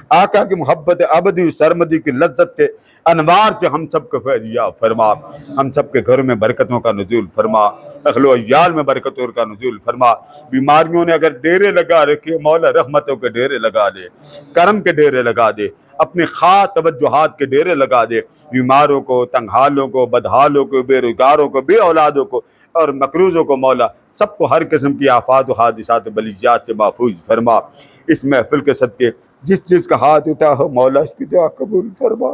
آقا کی محبت ابدی سرمدی کی لذت کے انوار سے ہم سب کو فیض یاب فرما، ہم سب کے گھروں میں برکتوں کا نزول فرما، اہل و عیال میں برکتوں کا نزول فرما۔ بیماریوں نے اگر ڈیرے لگا رکھے مولا رحمتوں کے ڈیرے لگا دے، کرم کے ڈیرے لگا دے، اپنے خاص توجہات کے ڈیرے لگا دے۔ بیماروں کو، تنگ حالوں کو، بدحالوں کو، بے روزگاروں کو، بے اولادوں کو اور مقروضوں کو مولا سب کو ہر قسم کی آفات و حادثات و بلیات سے محفوظ فرما۔ اس محفل کے صدقے جس جس کا ہاتھ اٹھا ہو مولا اس کی دعا قبول فرما،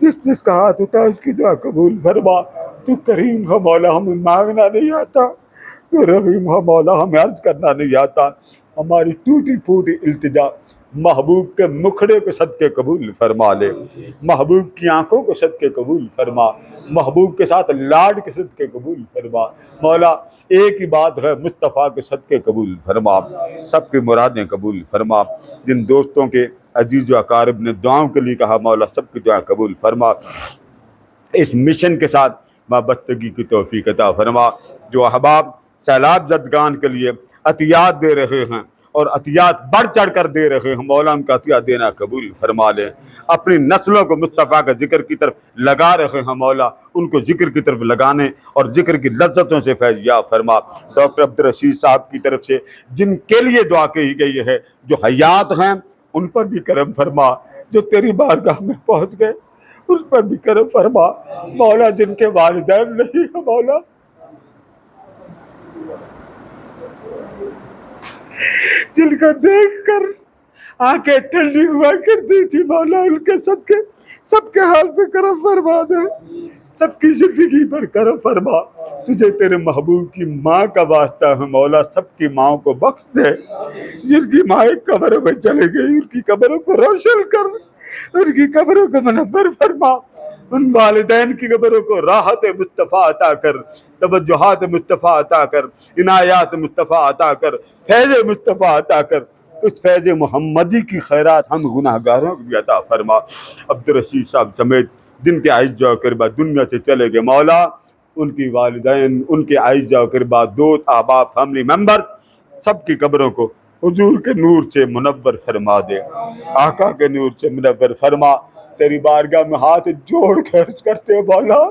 جس جس کا ہاتھ اٹھا اس کی دعا قبول فرما۔ تو کریم ہو مولا، ہمیں مانگنا نہیں آتا، تو رحیم ہو مولا، ہمیں عرض کرنا نہیں آتا۔ ہماری ٹوٹی پھوٹی التجا محبوب کے مکھڑے کو صدقے قبول فرما لے، محبوب کی آنکھوں کو صدقے قبول فرما، محبوب کے ساتھ لاڈ کے صدقے قبول فرما۔ مولا ایک ہی بات ہے، مصطفیٰ کے صدقے قبول فرما، سب کی مرادیں قبول فرما۔ جن دوستوں کے عزیز و اقارب نے دعاؤں کے لیے کہا مولا سب کی دعائیں قبول فرما، اس مشن کے ساتھ وابستگی کی توفیق عطا فرما۔ جو احباب سیلاب زدگان کے لیے عطیات دے رہے ہیں اور عطیات بڑھ چڑھ کر دے رہے ہیں مولا ان کا عطیہ دینا قبول فرما لے۔ اپنی نسلوں کو مصطفیٰ کا ذکر کی طرف لگا رہے ہیں مولا ان کو ذکر کی طرف لگانے اور ذکر کی لذتوں سے فیض یاب فرما۔ ڈاکٹر عبدالرشید صاحب کی طرف سے جن کے لیے دعا کہی گئی ہے، جو حیات ہیں ان پر بھی کرم فرما، جو تیری بارگاہ میں پہنچ گئے اس پر بھی کرم فرما۔ مولا جن کے والدین نہیں ہیں مولا جن کا دیکھ کر آنکھیں ٹھنڈی ہوا کرتی تھی مولا ان کے صدقے سب کے حال پہ کرم فرما دے، سب کی زندگی پر کرم فرما۔ تجھے تیرے محبوب کی ماں کا واسطہ ہے مولا، سب کی ماؤں کو بخش دے، جن کی مائیں قبروں میں چلے گئی ان کی قبروں کو روشن کر، ان کی قبروں کو منور فرما، ان والدین کی قبروں کو راحت مصطفیٰ عطا کر، توجہات مصطفیٰ عطا کر، عنایات مصطفیٰ عطا کر، فیض مصطفیٰ عطا کر۔ اس فیض محمدی کی خیرات ہم گناہ گاروں کو بھی عطا فرما۔ عبدالرشید صاحب سمیت جن کے عزیز و اقربا دنیا سے چلے گئے مولا ان کی والدین، ان کے عزیز و اقربا، دوست، احباب، فیملی ممبر، سب کی قبروں کو حضور کے نور سے منور فرما دے، آقا کے نور سے منور فرما۔ تیری بارگاہ میں ہاتھ جوڑ کے عرض کرتے ہو مولا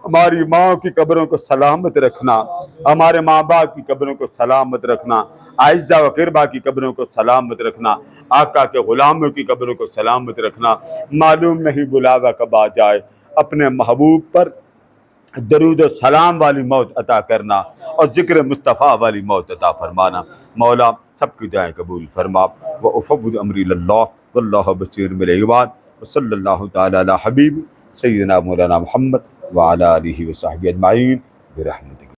ہماری ماں کی قبروں کو سلامت رکھنا، ہمارے ماں باپ کی قبروں کو سلامت رکھنا، عائشہ و اقربا کی قبروں کو سلامت رکھنا، آقا کے غلاموں کی قبروں کو سلامت رکھنا۔ معلوم نہیں بلاوا کب آ جائے، اپنے محبوب پر درود و سلام والی موت عطا کرنا اور ذکر مصطفیٰ والی موت عطا فرمانا۔ مولا سب کی دعائیں قبول فرما۔ وَأُفَوِّضُ أَمْرِي إِلَى اللَّهِ وَاللَّهُ بَصِيرٌ بِالْعِبَادِ وصلی اللہ تعالی علی حبیب سیدنا مولانا محمد وعلی آلہ وصحبہ اجمعین برحمتہ۔